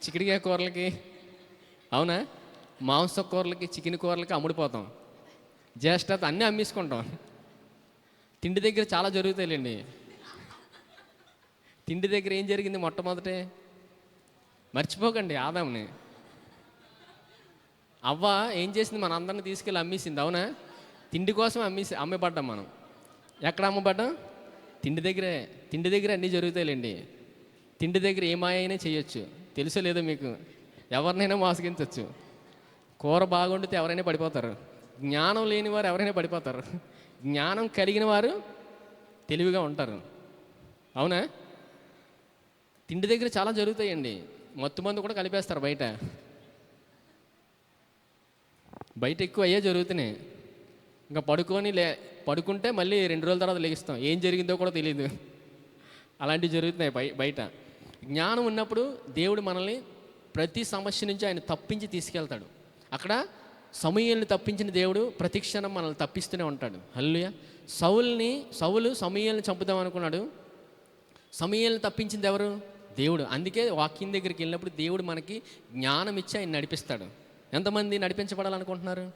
చిక్కుడుకాయ కూరలకి, అవునా, మాంస కూరలకి, చికెన్ కూరలకి అమ్ముడిపోతాం. జ్యేష్ఠత అన్నీ అమ్మేసుకుంటాం. తిండి దగ్గర చాలా జరుగుతాయిలేండి. తిండి దగ్గర ఏం జరిగింది? మొట్టమొదటే మర్చిపోకండి, ఆదాంని అవ్వ ఏం చేసింది? మన అందరిని తీసుకెళ్ళి అమ్మేసింది. అవునా? తిండి కోసం అమ్మబడ్డాం మనం. ఎక్కడ అమ్మబడ్డాం? తిండి దగ్గరే. తిండి దగ్గర అన్నీ జరుగుతాయిలేండి. తిండి దగ్గర ఏ మాయ అయినా చేయొచ్చు. తెలుసో లేదో మీకు? ఎవరినైనా మోసగించవచ్చు. కూర బాగుండితే ఎవరైనా పడిపోతారు. జ్ఞానం లేని వారు ఎవరైనా పడిపోతారు. జ్ఞానం కలిగిన వారు తెలివిగా ఉంటారు. అవునా? తిండి దగ్గర చాలా జరుగుతాయండి. మత్తుమందు కూడా కలిపేస్తారు బయట ఎక్కువ అయ్యే జరుగుతున్నాయి. ఇంకా పడుకుంటే మళ్ళీ 2 రోజుల తర్వాత లెగిస్తాం. ఏం జరిగిందో కూడా తెలియదు. అలాంటివి జరుగుతున్నాయి బయట. జ్ఞానం ఉన్నప్పుడు దేవుడు మనల్ని ప్రతి సమస్య నుంచి ఆయన తప్పించి తీసుకెళ్తాడు. అక్కడ సమూయేలుని తప్పించిన దేవుడు ప్రతి క్షణం మనల్ని తప్పిస్తూనే ఉంటాడు. హల్లెలూయా. సౌలు సమూయేలుని చంపుదాం అనుకున్నాడు. సమూయేలుని తప్పించింది ఎవరు? దేవుడు. అందుకే వాక్యం దగ్గరికి వెళ్ళినప్పుడు దేవుడు మనకి జ్ఞానం ఇచ్చి ఆయన నడిపిస్తాడు. ఎంతమంది నడిపించబడాలనుకుంటున్నారు?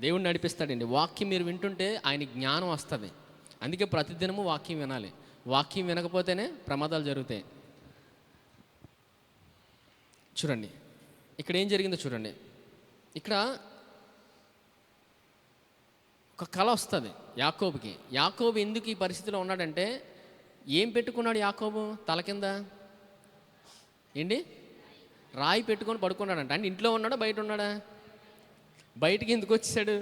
దేవుడు నడిపిస్తాడండి. వాక్యం మీరు వింటుంటే ఆయన జ్ఞానం వస్తుంది. అందుకే ప్రతిదినము వాక్యం వినాలి. వాక్యం వినకపోతేనే ప్రమాదాలు జరుగుతాయి. చూడండి ఇక్కడ ఏం జరిగిందో చూడండి. ఇక్కడ ఒక కళ వస్తుంది యాకోబుకి. యాకోబు ఎందుకు ఈ పరిస్థితిలో ఉన్నాడంటే, ఏం పెట్టుకున్నాడు యాకోబు తల కింద? ఏంటి? రాయి పెట్టుకొని పడుకున్నాడంట. అంటే ఇంట్లో ఉన్నాడా బయట ఉన్నాడా? బయటికి ఎందుకు వచ్చేసాడు?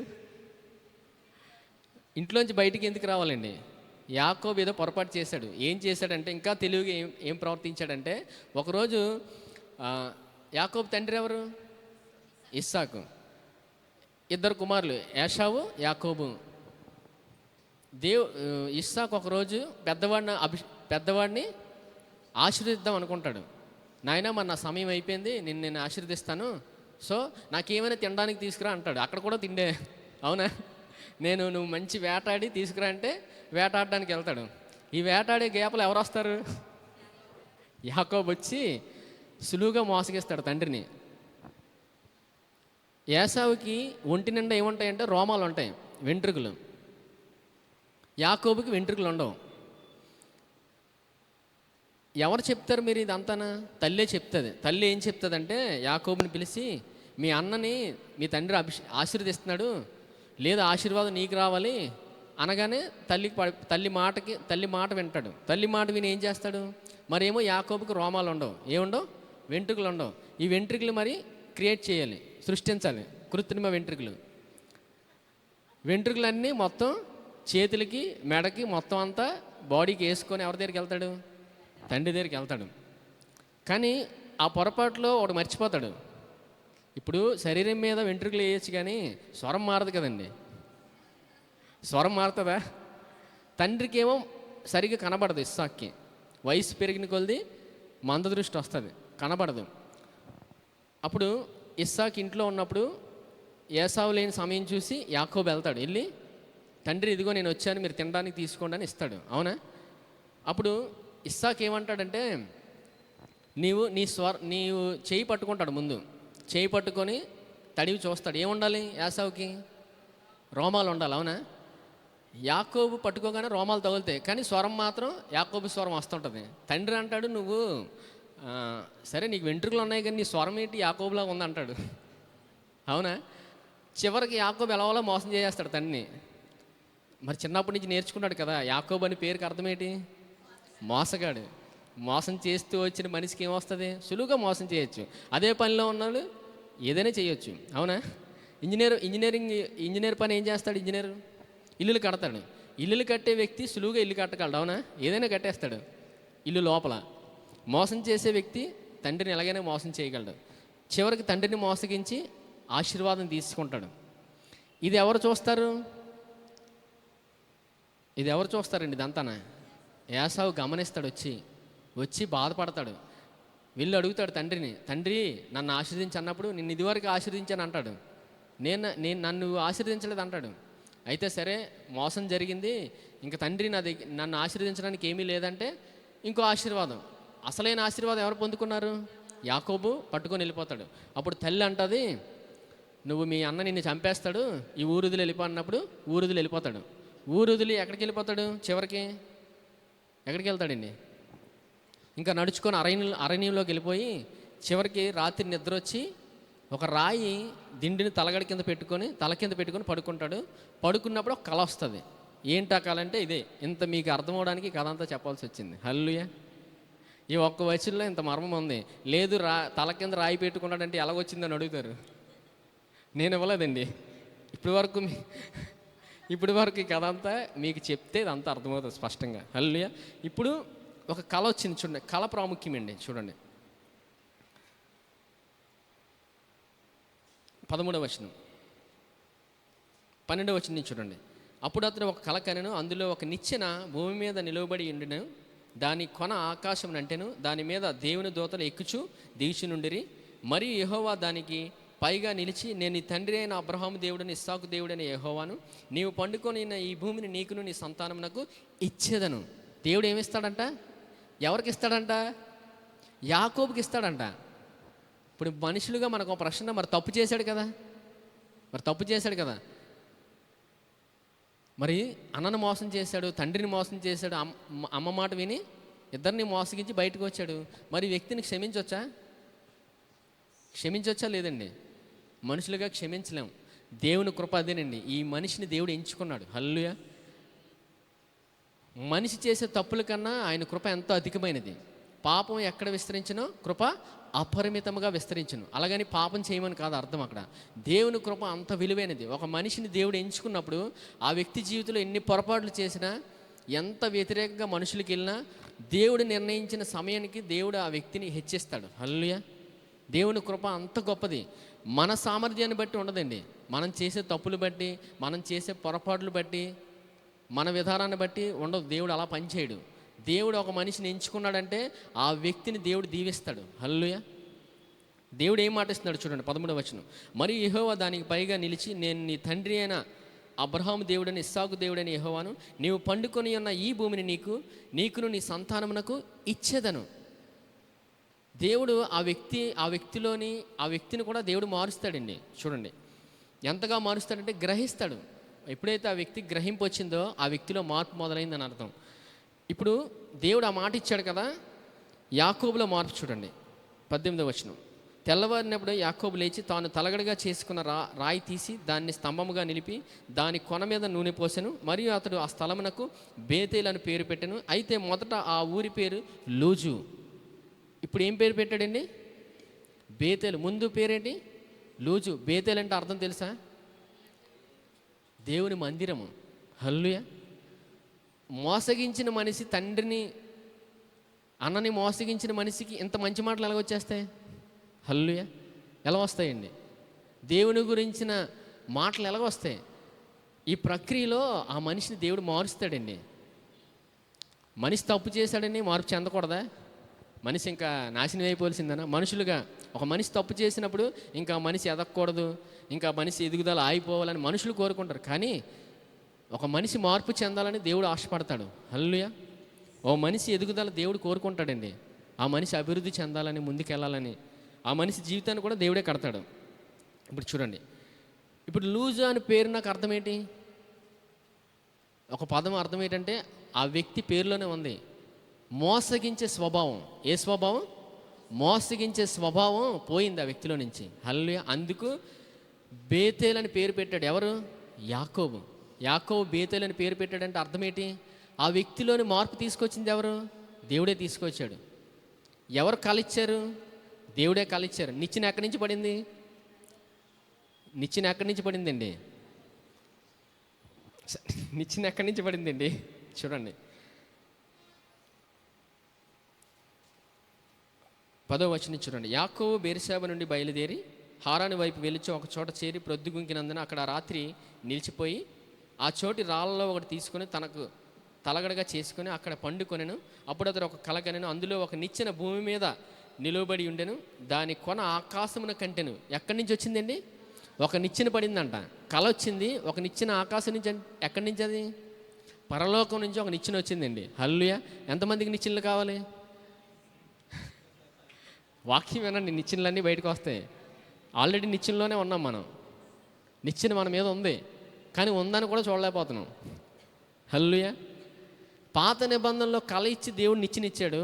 ఇంట్లోంచి బయటికి ఎందుకు రావాలండి? యాకోబు ఏదో పొరపాటు చేశాడు. ఏం చేశాడంటే, ఇంకా తెలివిగా ఏం ప్రవర్తించాడంటే, ఒకరోజు యాకోబు తండ్రి ఎవరు? ఇస్సాకు. 2 కుమారులు, ఏషావు, యాకోబు. ఇస్సాకు ఒకరోజు పెద్దవాడిని ఆశీర్వదిద్దాం అనుకుంటాడు. నాయన మరి నా సమయం అయిపోయింది, నేను ఆశీర్వదిస్తాను, సో నాకేమైనా తినడానికి తీసుకురా అంటాడు. అక్కడ కూడా తిండే. అవునా? నువ్వు మంచి వేటాడి తీసుకురా అంటే వేటాడడానికి వెళ్తాడు. ఈ వేటాడే గ్యాప్లో ఎవరు వస్తారు? యాకోబు వచ్చి సులువుగా మోసగిస్తాడు తండ్రిని. ఏసావుకి ఒంటి నిండా ఏముంటాయంటే రోమాలు ఉంటాయి, వెంట్రుకలు. యాకోబుకి వెంట్రుకలు ఉండవు. ఎవరు చెప్తారు మీరు ఇదంతానా? తల్లే చెప్తుంది. తల్లి ఏం చెప్తుందంటే, యాకోబుని పిలిచి మీ అన్నని మీ తండ్రి ఆశీర్వదిస్తున్నాడు, లేదా ఆశీర్వాదం నీకు రావాలి అనగానే తల్లి మాట వింటాడు. తల్లి మాట విని ఏం చేస్తాడు? మరేమో యాకోబుకు రోమాలు ఉండవు, ఏముండవు, వెంట్రుకలు ఉండవు. ఈ వెంట్రుకలు మరి క్రియేట్ చేయాలి, సృష్టించాలి కృత్రిమ వెంట్రుకలు. వెంట్రుకలన్నీ మొత్తం చేతులకి మెడకి మొత్తం అంతా బాడీకి వేసుకొని ఎవరి దగ్గరికి వెళ్తాడు? తండ్రి దగ్గరికి వెళ్తాడు. కానీ ఆ పొరపాటులో ఒకడు మర్చిపోతాడు. ఇప్పుడు శరీరం మీద వెంట్రుకలు వేయచ్చు కానీ స్వరం మారదు కదండి. స్వరం మారుతుందా? తండ్రికి ఏమో సరిగ్గా కనబడదు. ఇస్సాక్కి వయసు పెరిగిన కొలది మంద దృష్టి వస్తుంది, కనబడదు. అప్పుడు ఇస్సాక్ ఇంట్లో ఉన్నప్పుడు ఏసావు లేని సమయం చూసి యాకోబు వెళ్తాడు, వెళ్ళి తండ్రి ఇదిగో నేను వచ్చాను, మీరు తినడానికి తీసుకోండి అని ఇస్తాడు. అవునా? అప్పుడు ఇస్సాక్ ఏమంటాడంటే, నీవు చేయి పట్టుకుంటాడు. ముందు చేయి పట్టుకొని తడివి చూస్తాడు. ఏముండాలి ఏసావుకి? రోమాలు ఉండాలి. అవునా? యాకోబు పట్టుకోగానే రోమాలు తగులుతాయి, కానీ స్వరం మాత్రం యాకోబు స్వరం వస్తుంటుంది. తండ్రి అంటాడు, నువ్వు సరే నీకు వెంట్రుకలు ఉన్నాయి కానీ నీ స్వరం ఏంటి యాకోబులాగా ఉంది అంటాడు. అవునా? చివరికి యాకోబు ఎలాగోలా మోసం చేసేస్తాడు తండ్రిని. మరి చిన్నప్పటి నుంచి నేర్చుకున్నాడు కదా, యాకోబు అని పేరుకి అర్థమేంటి? మోసగాడు. మోసం చేస్తూ వచ్చిన మనిషికి ఏమొస్తుంది? సులువుగా మోసం చేయొచ్చు. అదే పనిలో ఉన్నాడు, ఏదైనా చేయొచ్చు. అవునా? ఇంజనీర్ పని ఏం చేస్తాడు? ఇంజనీర్ ఇల్లులు కడతాడు. ఇల్లులు కట్టే వ్యక్తి సులువుగా ఇల్లు కట్టగలడు. అవునా? ఏదైనా కట్టేస్తాడు ఇల్లు లోపల. మోసం చేసే వ్యక్తి తండ్రిని ఎలాగైనా మోసం చేయగలడు. చివరికి తండ్రిని మోసగించి ఆశీర్వాదం తీసుకుంటాడు. ఇది ఎవరు చూస్తారు? ఇది ఎవరు చూస్తారండి? ఇదంతానా ఏసావు గమనిస్తాడు. వచ్చి బాధపడతాడు. వెళ్ళి అడుగుతాడు తండ్రిని, తండ్రి నన్ను ఆశీర్వదించి అన్నప్పుడు నిన్ను ఇదివరకు ఆశీర్వదించాను అంటాడు. నేను నన్ను ఆశీర్వదించలేదు అంటాడు. అయితే సరే మోసం జరిగింది, ఇంకా తండ్రి నన్ను ఆశీర్వదించడానికి ఏమీ లేదంటే ఇంకో ఆశీర్వాదం, అసలైన ఆశీర్వాదం ఎవరు పొందుకున్నారు? యాకోబు పట్టుకొని వెళ్ళిపోతాడు. అప్పుడు తల్లి అంటది, నువ్వు మీ అన్న నిన్ను చంపేస్తాడు, ఈ ఊరుదులు వెళ్ళిపో అన్నప్పుడు ఊరుదులు వెళ్ళిపోతాడు. ఊరుదులు ఎక్కడికి వెళ్ళిపోతాడు? చివరికి ఎక్కడికి వెళ్తాడండి? ఇంకా నడుచుకొని అరణ్యంలోకి వెళ్ళిపోయి చివరికి రాత్రి నిద్ర వచ్చి ఒక రాయి దిండిని తల కింద పెట్టుకొని పడుకుంటాడు. పడుకున్నప్పుడు ఒక కళ వస్తుంది. ఏంటి ఆ కళ అంటే ఇదే. ఇంత మీకు అర్థమవడానికి కథ అంతా చెప్పాల్సి వచ్చింది. హల్లెలూయా. ఈ ఒక్క వయసులో ఇంత మర్మం ఉంది. లేదు తల కింద రాయి పెట్టుకున్నాడంటే ఎలాగొచ్చిందని అడుగుతారు. నేను ఇవ్వలేదండి ఇప్పటి వరకు ఈ కథ అంతా మీకు చెప్తే ఇదంతా అర్థమవుతుంది స్పష్టంగా. హల్లెలూయా. ఇప్పుడు ఒక కళ వచ్చింది చూడండి. కళ ప్రాముఖ్యమండి. చూడండి 13వ వచనం 12వ వచనం చూడండి. అప్పుడు అతను ఒక కళ కనెను, అందులో ఒక నిచ్చెన భూమి మీద నిలవబడి ఉండిను, దాని కొన ఆకాశం అంటెను, దాని మీద దేవుని దూతలు ఎక్కుచు దిగుచు నుండిరి. మరియు యెహోవా దానికి పైగా నిలిచి, నేను నీ తండ్రి అయిన అబ్రహాము దేవుడని ఇస్సాకు దేవుడని యెహోవాను, నీవు పండుకొని ఈ భూమిని నీకును నీ సంతానమునకు ఇచ్చేదను. దేవుడు ఏమిస్తాడంట? ఎవరికి ఇస్తాడంట? యాకోబుకి ఇస్తాడంట. ఇప్పుడు మనుషులుగా మనకు ఒక ప్రశ్న, మరి తప్పు చేశాడు కదా, మరి అన్నను మోసం చేశాడు, తండ్రిని మోసం చేశాడు, అమ్మ మాట విని ఇద్దరిని మోసగించి బయటకు వచ్చాడు. మరి వ్యక్తిని క్షమించవచ్చా? లేదండి. మనుషులుగా క్షమించలేం. దేవుని కృప అదేనండి. ఈ మనిషిని దేవుడు ఎంచుకున్నాడు. హల్లెలూయా. మనిషి చేసే తప్పుల కన్నా ఆయన కృప ఎంతో అధికమైనది. పాపం ఎక్కడ విస్తరించినో కృప అపరిమితంగా విస్తరించును. అలాగని పాపం చేయమని కాదు అర్థం. అక్కడ దేవుని కృప అంత విలువైనది. ఒక మనిషిని దేవుడు ఎంచుకున్నప్పుడు ఆ వ్యక్తి జీవితంలో ఎన్ని పొరపాట్లు చేసినా, ఎంత వ్యతిరేకంగా మనుషులకి వెళ్ళినా, దేవుడు నిర్ణయించిన సమయానికి దేవుడు ఆ వ్యక్తిని హెచ్చిస్తాడు. హల్లెలూయా. దేవుని కృప అంత గొప్పది. మన సామర్థ్యాన్ని బట్టి ఉండదండి. మనం చేసే తప్పులు బట్టి, మనం చేసే పొరపాట్లు బట్టి, మన విధానాన్ని బట్టి ఉండదు. దేవుడు అలా పనిచేయడు. దేవుడు ఒక మనిషిని ఎంచుకున్నాడంటే ఆ వ్యక్తిని దేవుడు దీవిస్తాడు. హల్లెలూయా. దేవుడు ఏం మాటిస్తున్నాడు చూడండి 13వ వచనం. మరియు యెహోవా దానికి పైగా నిలిచి, నేను నీ తండ్రి అయిన అబ్రహాము దేవుడని ఇస్సాకు దేవుడని యెహోవాను, నీవు పండుకొని ఉన్న ఈ భూమిని నీకును నీ సంతానమునకు ఇచ్చేదను. దేవుడు ఆ వ్యక్తిని కూడా దేవుడు మారుస్తాడండి. చూడండి ఎంతగా మారుస్తాడంటే గ్రహిస్తాడు. ఎప్పుడైతే ఆ వ్యక్తికి గ్రహింపు వచ్చిందో ఆ వ్యక్తిలో మార్పు మొదలైందని అర్థం. ఇప్పుడు దేవుడు ఆ మాట ఇచ్చాడు కదా, యాకోబులో మార్పు చూడండి 18వ వచనం. తెల్లవారినప్పుడు యాకోబు లేచి తాను తలగడగా చేసుకున్న రాయి తీసి దాన్ని స్తంభముగా నిలిపి దాని కొన మీద నూనె పోసెను. మరియు అతడు ఆ స్థలమునకు బేతేల్ అని పేరు పెట్టెను. అయితే మొదట ఆ ఊరి పేరు లూజు. ఇప్పుడు ఏం పేరు పెట్టాడండి? బేతేలు. ముందు పేరేంటి? లూజు. బేతేల్ అంటే అర్థం తెలుసా? దేవుని మందిరము. హల్లెలూయా. మోసగించిన మనిషి తండ్రిని, అన్నని మోసగించిన మనిషికి ఇంత మంచి మాటలు ఎలాగ వచ్చేస్తాయి? హల్లెలూయా. ఎలా వస్తాయండి? దేవుని గురించిన మాటలు ఎలాగ వస్తాయి? ఈ ప్రక్రియలో ఆ మనిషిని దేవుడు మారుస్తాడండి. మనిషి తప్పు చేశాడని మార్పు చెందకూడదా? మనిషి ఇంకా నాశనం అయిపోవలసిందనా? మనుషులుగా ఒక మనిషి తప్పు చేసినప్పుడు ఇంకా మనిషి ఎదగకూడదు, ఇంకా మనిషి ఎదుగుదల ఆగిపోవాలని మనుషులు కోరుకుంటారు. కానీ ఒక మనిషి మార్పు చెందాలని దేవుడు ఆశపడతాడు. హల్లెలూయా. ఓ మనిషి ఎదుగుదల దేవుడు కోరుకుంటాడండి. ఆ మనిషి అభివృద్ధి చెందాలని, ముందుకెళ్ళాలని, ఆ మనిషి జీవితాన్ని కూడా దేవుడే కడతాడు. ఇప్పుడు చూడండి, ఇప్పుడు లూజు అని పేరు నాకు అర్థం ఏంటి? ఒక పదం అర్థం ఏంటంటే ఆ వ్యక్తి పేరులోనే ఉంది, మోసగించే స్వభావం. ఏ స్వభావం? మోసగించే స్వభావం పోయింది ఆ వ్యక్తిలో నుంచి. హల్లెలూయా. అందుకు బేతేల్ అని పేరు పెట్టాడు. ఎవరు? యాకోబు. యాకోబు బేతేల్ అని పేరు పెట్టాడంటే అర్థం ఏంటి? ఆ వ్యక్తిలోని మార్పు తీసుకొచ్చింది ఎవరు? దేవుడే తీసుకొచ్చాడు. ఎవరు కలిచ్చారు? దేవుడే కలిచ్చారు. నిచ్చెన ఎక్కడి నుంచి పడింది? నిచ్చెన ఎక్కడి నుంచి పడిందండి? నిచ్చెన ఎక్కడి నుంచి పడిందండి? చూడండి, 10వ వచనం చూడండి. యాకోబు బెర్షెబా నుండి బయలుదేరి హారాను వైపు వెలుచు ఒక చోట చేరి ప్రొద్దుగుంకినందున అక్కడ రాత్రి నిలిచిపోయి ఆ చోటి రాళ్ళలో ఒకటి తీసుకొని తనకు తలగడగా చేసుకొని అక్కడ పండుకొనెను. అప్పుడు అతడు ఒక కలగనెను. అందులో ఒక నిచ్చెన భూమి మీద నిలువబడి ఉండెను. దాని కొన ఆకాశమున కంటెను. ఎక్కడి నుంచి వచ్చిందండి? ఒక నిచ్చెన పడిందంట. కల వచ్చింది. ఒక నిచ్చెన ఆకాశం నుంచి. ఎక్కడి నుంచి అది? పరలోకం నుంచి ఒక నిచ్చెన వచ్చిందండి. హల్లెలూయా. ఎంతమందికి నిచ్చెనలు కావాలి? వాక్యం వినండి, నిచ్చెనలన్నీ బయటకు వస్తాయి. ఆల్రెడీ నిచ్చెనలోనే ఉన్నాం మనం. నిచ్చెన మన మీద ఉంది, కానీ ఉందని కూడా చూడలేకపోతున్నాం. హల్లెలూయా. పాత నిబంధనలో కల ఇచ్చి దేవుడు నిచ్చెనిచ్చాడు.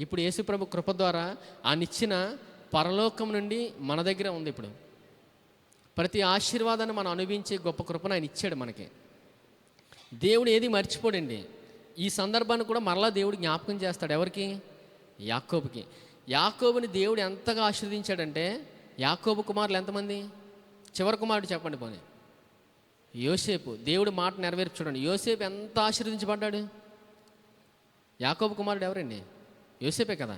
ఇప్పుడు యేసుప్రభు కృప ద్వారా ఆ నిచ్చెన పరలోకం నుండి మన దగ్గర ఉంది. ఇప్పుడు ప్రతి ఆశీర్వాదాన్ని మనం అనుభవించే గొప్ప కృపను ఆయన ఇచ్చాడు మనకి. దేవుడు ఏది మర్చిపోడండి. ఈ సందర్భాన్ని కూడా మరలా దేవుడు జ్ఞాపకం చేస్తాడు. ఎవరికి? యాకోబుకి. యాకోబుని దేవుడు ఎంతగా ఆశీర్వదించాడంటే, యాకోబు కుమారులు ఎంతమంది? చివరి కుమారుడు చెప్పండి పోనీ. యోసేపు. దేవుడు మాట నెరవేర్చి చూడండి. యోసేపు ఎంత ఆశీర్వదించబడ్డాడు? యాకోబు కుమారుడు ఎవరండి? యోసేపే కదా.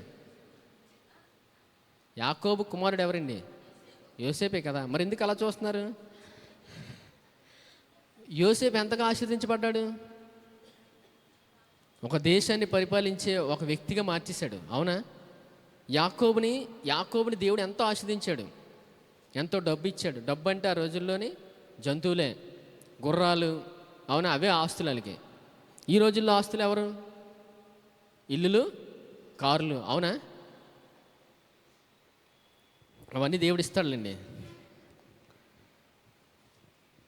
యాకోబు కుమారుడు ఎవరండి? యోసేపే కదా. మరి ఎందుకు అలా చూస్తున్నారు? యోసేపు ఎంతగా ఆశీర్వదించబడ్డాడు? ఒక దేశాన్ని పరిపాలించే ఒక వ్యక్తిగా మార్చేశాడు. అవునా? యాకోబుని దేవుడు ఎంతో ఆశీర్వదించాడు, ఎంతో డబ్బు ఇచ్చాడు. డబ్బు అంటే ఆ రోజుల్లోని జంతువులే, గుర్రాలు. అవునా? అవే ఆస్తులు వాళ్ళకి. ఈ రోజుల్లో ఆస్తులు ఎవరు? ఇల్లులు, కార్లు. అవునా? అవన్నీ దేవుడు ఇస్తాడులేండి.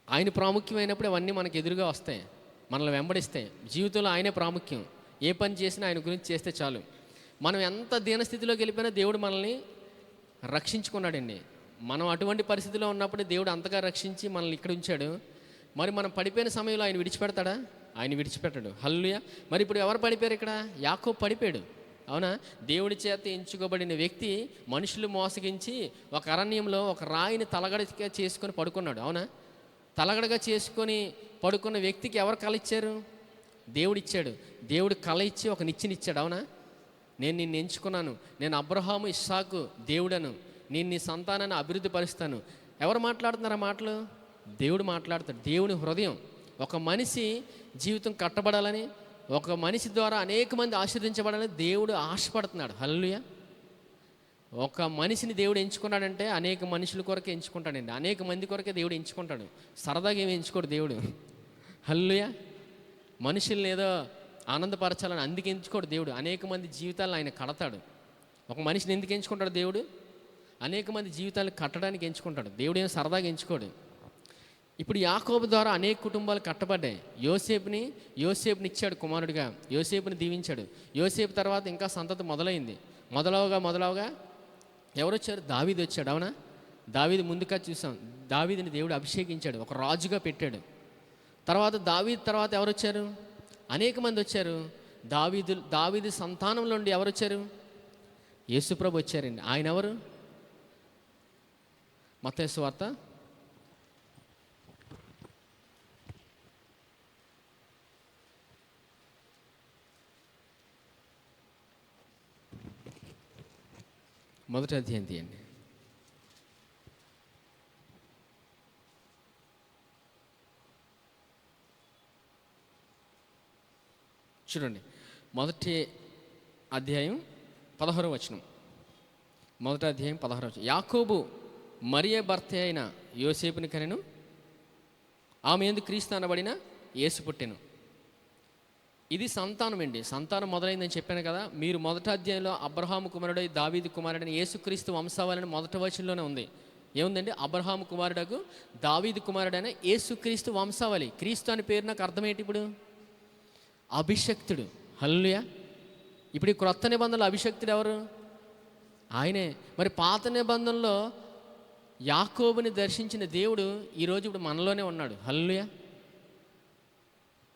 ఆయన ప్రాముఖ్యమైనప్పుడు అవన్నీ మనకు ఎదురుగా వస్తాయి, మనల్ని వెంబడిస్తాయి. జీవితంలో ఆయనే ప్రాముఖ్యం. ఏ పని చేసినా ఆయన గురించి చేస్తే చాలు. మనం ఎంత దీనస్థితిలోకి వెళ్ళిపోయినా దేవుడు మనల్ని రక్షించుకున్నాడండి. మనం అటువంటి పరిస్థితిలో ఉన్నప్పుడు దేవుడు అంతగా రక్షించి మనల్ని ఇక్కడ ఉంచాడు. మరి మనం పడిపోయిన సమయంలో ఆయన విడిచిపెడతాడా? ఆయన విడిచిపెట్టాడు. హల్లెలూయా. మరి ఇప్పుడు ఎవరు పడిపోయారు ఇక్కడ? యాకోబు పడిపోయాడు. అవునా? దేవుడి చేత ఎంచుకోబడిన వ్యక్తి మనుషులు మోసగించి ఒక అరణ్యంలో ఒక రాయిని తలగడగా చేసుకొని పడుకున్నాడు. అవునా? తలగడగా చేసుకొని పడుకున్న వ్యక్తికి ఎవరు కల ఇచ్చారు? దేవుడు ఇచ్చాడు. దేవుడు కల ఇచ్చి ఒక నిచ్చెనిచ్చాడు. అవునా? నేను నిన్ను ఎంచుకున్నాను, నేను అబ్రహాము ఇస్సాకు దేవుడను, నేను నీ సంతానాన్ని అభివృద్ధి పరుస్తాను. ఎవరు మాట్లాడుతున్నారు ఆ మాటలు? దేవుడు మాట్లాడతాడు. దేవుని హృదయం. ఒక మనిషి జీవితం కట్టబడాలని, ఒక మనిషి ద్వారా అనేక మంది ఆశీర్వదించబడాలని దేవుడు ఆశపడుతున్నాడు. హల్లెలూయా. ఒక మనిషిని దేవుడు ఎంచుకున్నాడంటే అనేక మనుషుల కొరకే ఎంచుకుంటాడండి. అనేక మంది కొరకే దేవుడు ఎంచుకుంటాడు. సరదాగా ఏమి ఎంచుకోడు దేవుడు. హల్లెలూయా. మనుషుల్ని ఏదో ఆనందపరచాలని అందుకు ఎంచుకోడు దేవుడు. అనేక మంది జీవితాలను ఆయన కడతాడు. ఒక మనిషిని ఎందుకు ఎంచుకుంటాడు దేవుడు? అనేక మంది జీవితాలు కట్టడానికి ఎంచుకుంటాడు. దేవుడు ఏం సరదాగా ఎంచుకోడు. ఇప్పుడు యాకోబు ద్వారా అనేక కుటుంబాలు కట్టబడ్డాయి. యోసేపుని ఇచ్చాడు కుమారుడిగా. యోసేపుని దీవించాడు. యోసేపు తర్వాత ఇంకా సంతతి మొదలైంది. మొదలవగా ఎవరు వచ్చారు? దావీదు వచ్చాడు. అవునా? దావీదు ముందుగా చూసాం. దావీదుని దేవుడు అభిషేకించాడు, ఒక రాజుగా పెట్టాడు. తర్వాత దావీదు తర్వాత ఎవరు వచ్చారు? అనేక మంది వచ్చారు. దావీదు సంతానంలో నుండి ఎవరు వచ్చారు? యేసుప్రభు వచ్చారండి. ఆయన ఎవరు? మత్తయి సువార్త 1వ అధ్యాయం తీయండి. చూడండి, 1వ అధ్యాయం 16వ వచనం. 1వ అధ్యాయం 16వ వచనం. యాకోబు మరియ భర్త అయిన యోసేపుని కనెను, ఆమె యందు క్రీస్తు అనబడిన యేసు పుట్టెను. ఇది సంతానం అండి. సంతానం మొదలైందని చెప్పాను కదా. మీరు 1వ అధ్యాయంలో అబ్రహాము కుమారుడు దావీదు కుమారుడని యేసుక్రీస్తు వంశావళిని 1వ వచనంలోనే ఉంది. ఏముందండి? అబ్రహాము కుమారుడకు దావీదు కుమారుడైన యేసుక్రీస్తు వంశావళి. క్రీస్తు అనే పేరు నాకు అర్థం ఏంటి? ఇప్పుడు అభిషక్తుడు. హల్లెలూయా. ఇప్పుడు ఈ క్రొత్త నిబంధనలో అభిషక్తుడు ఎవరు? ఆయనే. మరి పాత నిబంధనలో యాకోబుని దర్శించిన దేవుడు ఈరోజు ఇప్పుడు మనలోనే ఉన్నాడు. హల్లెలూయా.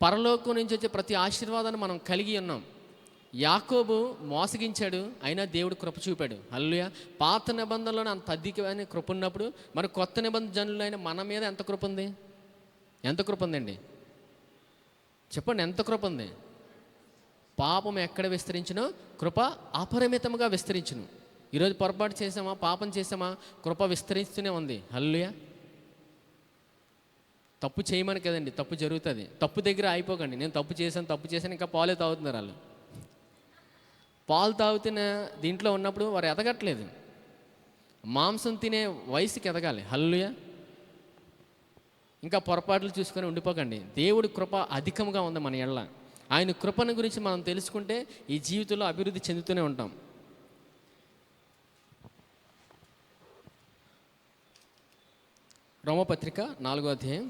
పరలోకం నుంచి వచ్చే ప్రతి ఆశీర్వాదాన్ని మనం కలిగి ఉన్నాం. యాకోబు మోసగించాడు, అయినా దేవుడు కృప చూపాడు. హల్లెలూయా. పాత నిబంధనలోనే అంత అధికమైన కృప ఉన్నప్పుడు మరి కొత్త నిబంధనలో అయినా మన మీద ఎంత కృప ఉంది? ఎంత కృప ఉందండి? చెప్పండి, ఎంత కృప ఉంది? పాపం ఎక్కడ విస్తరించినో కృప అపరిమితంగా విస్తరించును. ఈరోజు పొరపాటు చేసామా, పాపం చేసామా, కృప విస్తరిస్తూనే ఉంది. హల్లెలూయా. తప్పు చేయమని కదండి, తప్పు జరుగుతుంది. తప్పు దగ్గర అయిపోకండి. నేను తప్పు చేశాను ఇంకా పాలే తాగుతున్నారు వాళ్ళు. పాలు తాగుతున్న దీంట్లో ఉన్నప్పుడు వారు ఎదగట్లేదు. మాంసం తినే వయసుకి ఎదగాలి. హల్లెలూయా. ఇంకా పొరపాట్లు చూసుకొని ఉండిపోకండి. దేవుడి కృప అధికంగా ఉంది మన ఎడల. ఆయన కృపను గురించి మనం తెలుసుకుంటే ఈ జీవితంలో అభివృద్ధి చెందుతూనే ఉంటాం. రోమపత్రిక 4వ అధ్యాయం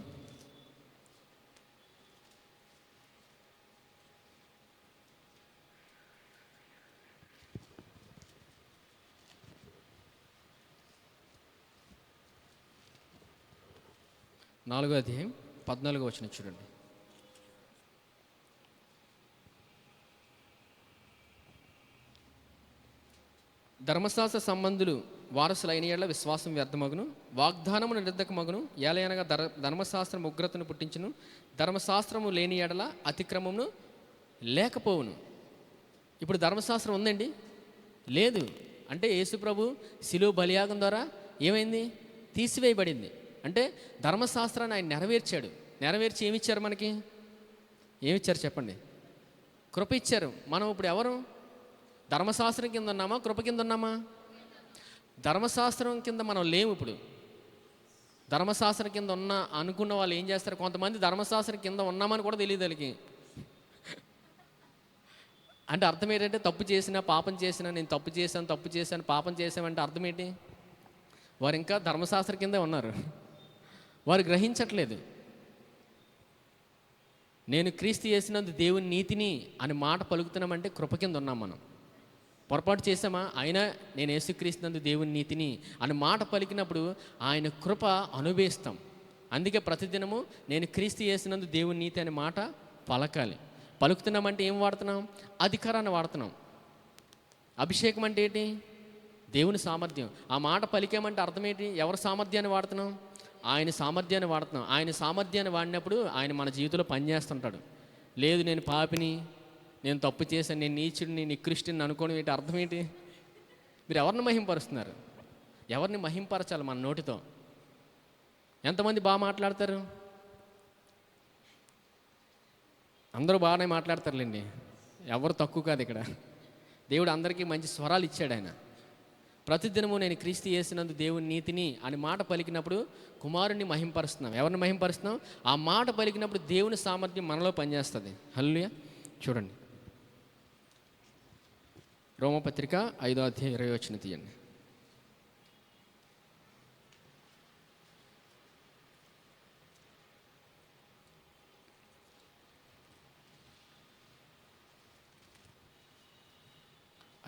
14వ వచనం చూడండి. ధర్మశాస్త్ర సంబంధులు వారసులైన యెడల విశ్వాసం వ్యర్థమగును, వాగ్దానము నిరర్ధకమగును. ఏలయనగా ధర్మశాస్త్రం ఉగ్రతను పుట్టించును, ధర్మశాస్త్రము లేని యెడల అతిక్రమమును లేకపోవును. ఇప్పుడు ధర్మశాస్త్రం ఉందండి? లేదు. అంటే యేసుప్రభు శిలువ బలియాగం ద్వారా ఏమైంది? తీసివేయబడింది. అంటే ధర్మశాస్త్రాన్ని ఆయన నెరవేర్చాడు. నెరవేర్చి ఏమిచ్చారు మనకి? ఏమిచ్చారు చెప్పండి? కృప ఇచ్చారు. మనం ఇప్పుడు ఎవరు? ధర్మశాస్త్రం కింద ఉన్నామా, కృప కింద ఉన్నామా? ధర్మశాస్త్రం కింద మనం లేము. ఇప్పుడు ధర్మశాస్త్రం కింద అనుకున్న వాళ్ళు ఏం చేస్తారు? కొంతమంది ధర్మశాస్త్రం కింద ఉన్నామని కూడా తెలియదు వాళ్ళకి. అంటే అర్థం ఏంటంటే తప్పు చేసినా, పాపం చేసినా, నేను తప్పు చేశాను పాపం చేశామంటే అర్థం ఏంటి? వారు ఇంకా ధర్మశాస్త్రం కిందే ఉన్నారు. వారు గ్రహించట్లేదు. నేను క్రీస్తు యేసునందు దేవుని నీతిని అని మాట పలుకుతున్నామంటే కృప కింద ఉన్నాం మనం. పొరపాటు చేసామా? అయినా నేను యేసుక్రీస్తునందు దేవుని నీతిని అని మాట పలికినప్పుడు ఆయన కృప అనుభవిస్తాం. అందుకే ప్రతిదినము నేను క్రీస్తు యేసునందు దేవుని నీతి అనే మాట పలకాలి. పలుకుతున్నామంటే ఏం వాడుతున్నాం? అధికారాన్ని వాడుతున్నాం. అభిషేకం అంటే ఏంటి? దేవుని సామర్థ్యం. ఆ మాట పలికామంటే అర్థం ఏంటి? ఎవరి సామర్థ్యాన్ని వాడుతున్నాం? ఆయన సామర్థ్యాన్ని వాడుతున్నాం. ఆయన సామర్థ్యాన్ని వాడినప్పుడు ఆయన మన జీవితంలో పనిచేస్తుంటాడు. లేదు నేను పాపిని, నేను తప్పు చేశాను, నేను నీచుడిని, నికృష్టిని అనుకోవడం ఏంటి? అర్థం ఏంటి? మీరు ఎవరిని మహింపరుస్తున్నారు? ఎవరిని మహింపరచాలి మన నోటితో? ఎంతమంది బాగా మాట్లాడతారు? అందరూ బాగానే మాట్లాడతారులేండి, ఎవరు తక్కువ కాదు ఇక్కడ. దేవుడు అందరికీ మంచి స్వరాలు ఇచ్చాడు. ఆయన ప్రతిదినము నేను క్రీస్తు యేసునందు దేవుని నీతిని అని మాట పలికినప్పుడు కుమారుని మహింపరుస్తున్నాం. ఎవరిని మహింపరుస్తున్నాం? ఆ మాట పలికినప్పుడు దేవుని సామర్థ్యం మనలో పనిచేస్తుంది. హల్లెలూయా. చూడండి, రోమపత్రిక 5వ అధ్యాయం 20వ వచనం తీయండి.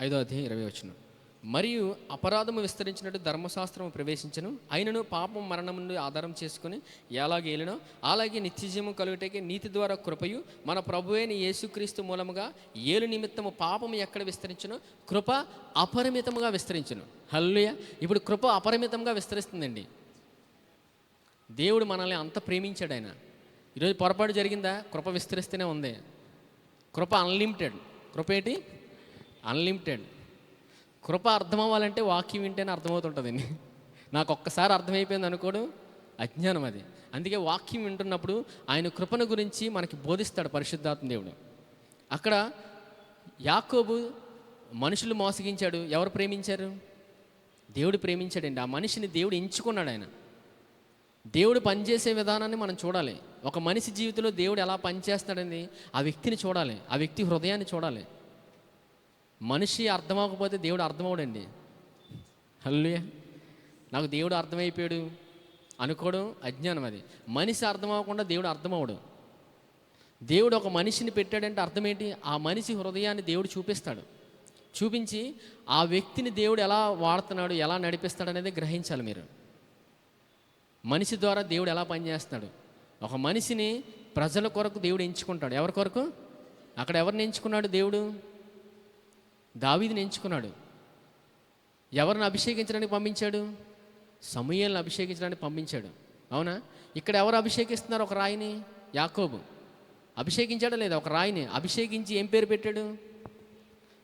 ఐదో అధ్యాయం 20వ వచనం. మరియు అపరాధము విస్తరించినట్టు ధర్మశాస్త్రము ప్రవేశించను, అయినను పాపం మరణం నుండి ఆధారం చేసుకుని ఎలాగేలినో అలాగే నిత్యజీవం కలుగుటకి నీతి ద్వారా కృపయు మన ప్రభు అయిన యేసుక్రీస్తు మూలముగా ఏలు నిమిత్తము పాపము ఎక్కడ విస్తరించునో కృప అపరిమితముగా విస్తరించును. హల్లెలూయా. ఇప్పుడు కృప అపరిమితంగా విస్తరిస్తుందండి. దేవుడు మనల్ని అంత ప్రేమించాడు ఆయన. ఈరోజు పొరపాటు జరిగిందా? కృప విస్తరిస్తూనే ఉంది. కృప అన్లిమిటెడ్. కృప ఏంటి? అన్లిమిటెడ్. కృప అర్థం అవ్వాలంటే వాక్యం వింటేనే అర్థమవుతుంటుందండి. నాకు ఒక్కసారి అర్థమైపోయింది అనుకోవడం అజ్ఞానం అది. అందుకే వాక్యం వింటున్నప్పుడు ఆయన కృపను గురించి మనకి బోధిస్తాడు పరిశుద్ధాత్మ దేవుడు. అక్కడ యాకోబు మనుషులు మోసగించాడు, ఎవరు ప్రేమించారు? దేవుడు ప్రేమించాడండి. ఆ మనిషిని దేవుడు ఎంచుకున్నాడు. ఆయన దేవుడు పనిచేసే విధానాన్ని మనం చూడాలి. ఒక మనిషి జీవితంలో దేవుడు ఎలా పనిచేస్తాడని ఆ వ్యక్తిని చూడాలి, ఆ వ్యక్తి హృదయాన్ని చూడాలి. మనిషి అర్థమవకపోతే దేవుడు అర్థమవడండి. హల్లెలూయా. నాకు దేవుడు అర్థమైపోయాడు అనుకోవడం అజ్ఞానం అది. మనిషి అర్థమవకుండా దేవుడు అర్థమవడు. దేవుడు ఒక మనిషిని పెట్టాడంటే అర్థం ఏంటి? ఆ మనిషి హృదయాన్ని దేవుడు చూపిస్తాడు. చూపించి ఆ వ్యక్తిని దేవుడు ఎలా వాడుతున్నాడు, ఎలా నడిపిస్తాడు అనేది గ్రహించాలి మీరు. మనిషి ద్వారా దేవుడు ఎలా పనిచేస్తున్నాడు. ఒక మనిషిని ప్రజల కొరకు దేవుడు ఎంచుకుంటాడు. ఎవరి కొరకు? అక్కడ ఎవరిని ఎంచుకున్నాడు దేవుడు? దావీదుని ఎంచుకున్నాడు. ఎవరిని అభిషేకించడానికి పంపించాడు? సమూయేలుని అభిషేకించడానికి పంపించాడు. అవునా? ఇక్కడ ఎవరు అభిషేకిస్తున్నారు? ఒక రాయిని. యాకోబు అభిషేకించాడా లేదా? ఒక రాయిని అభిషేకించి ఏం పేరు పెట్టాడు?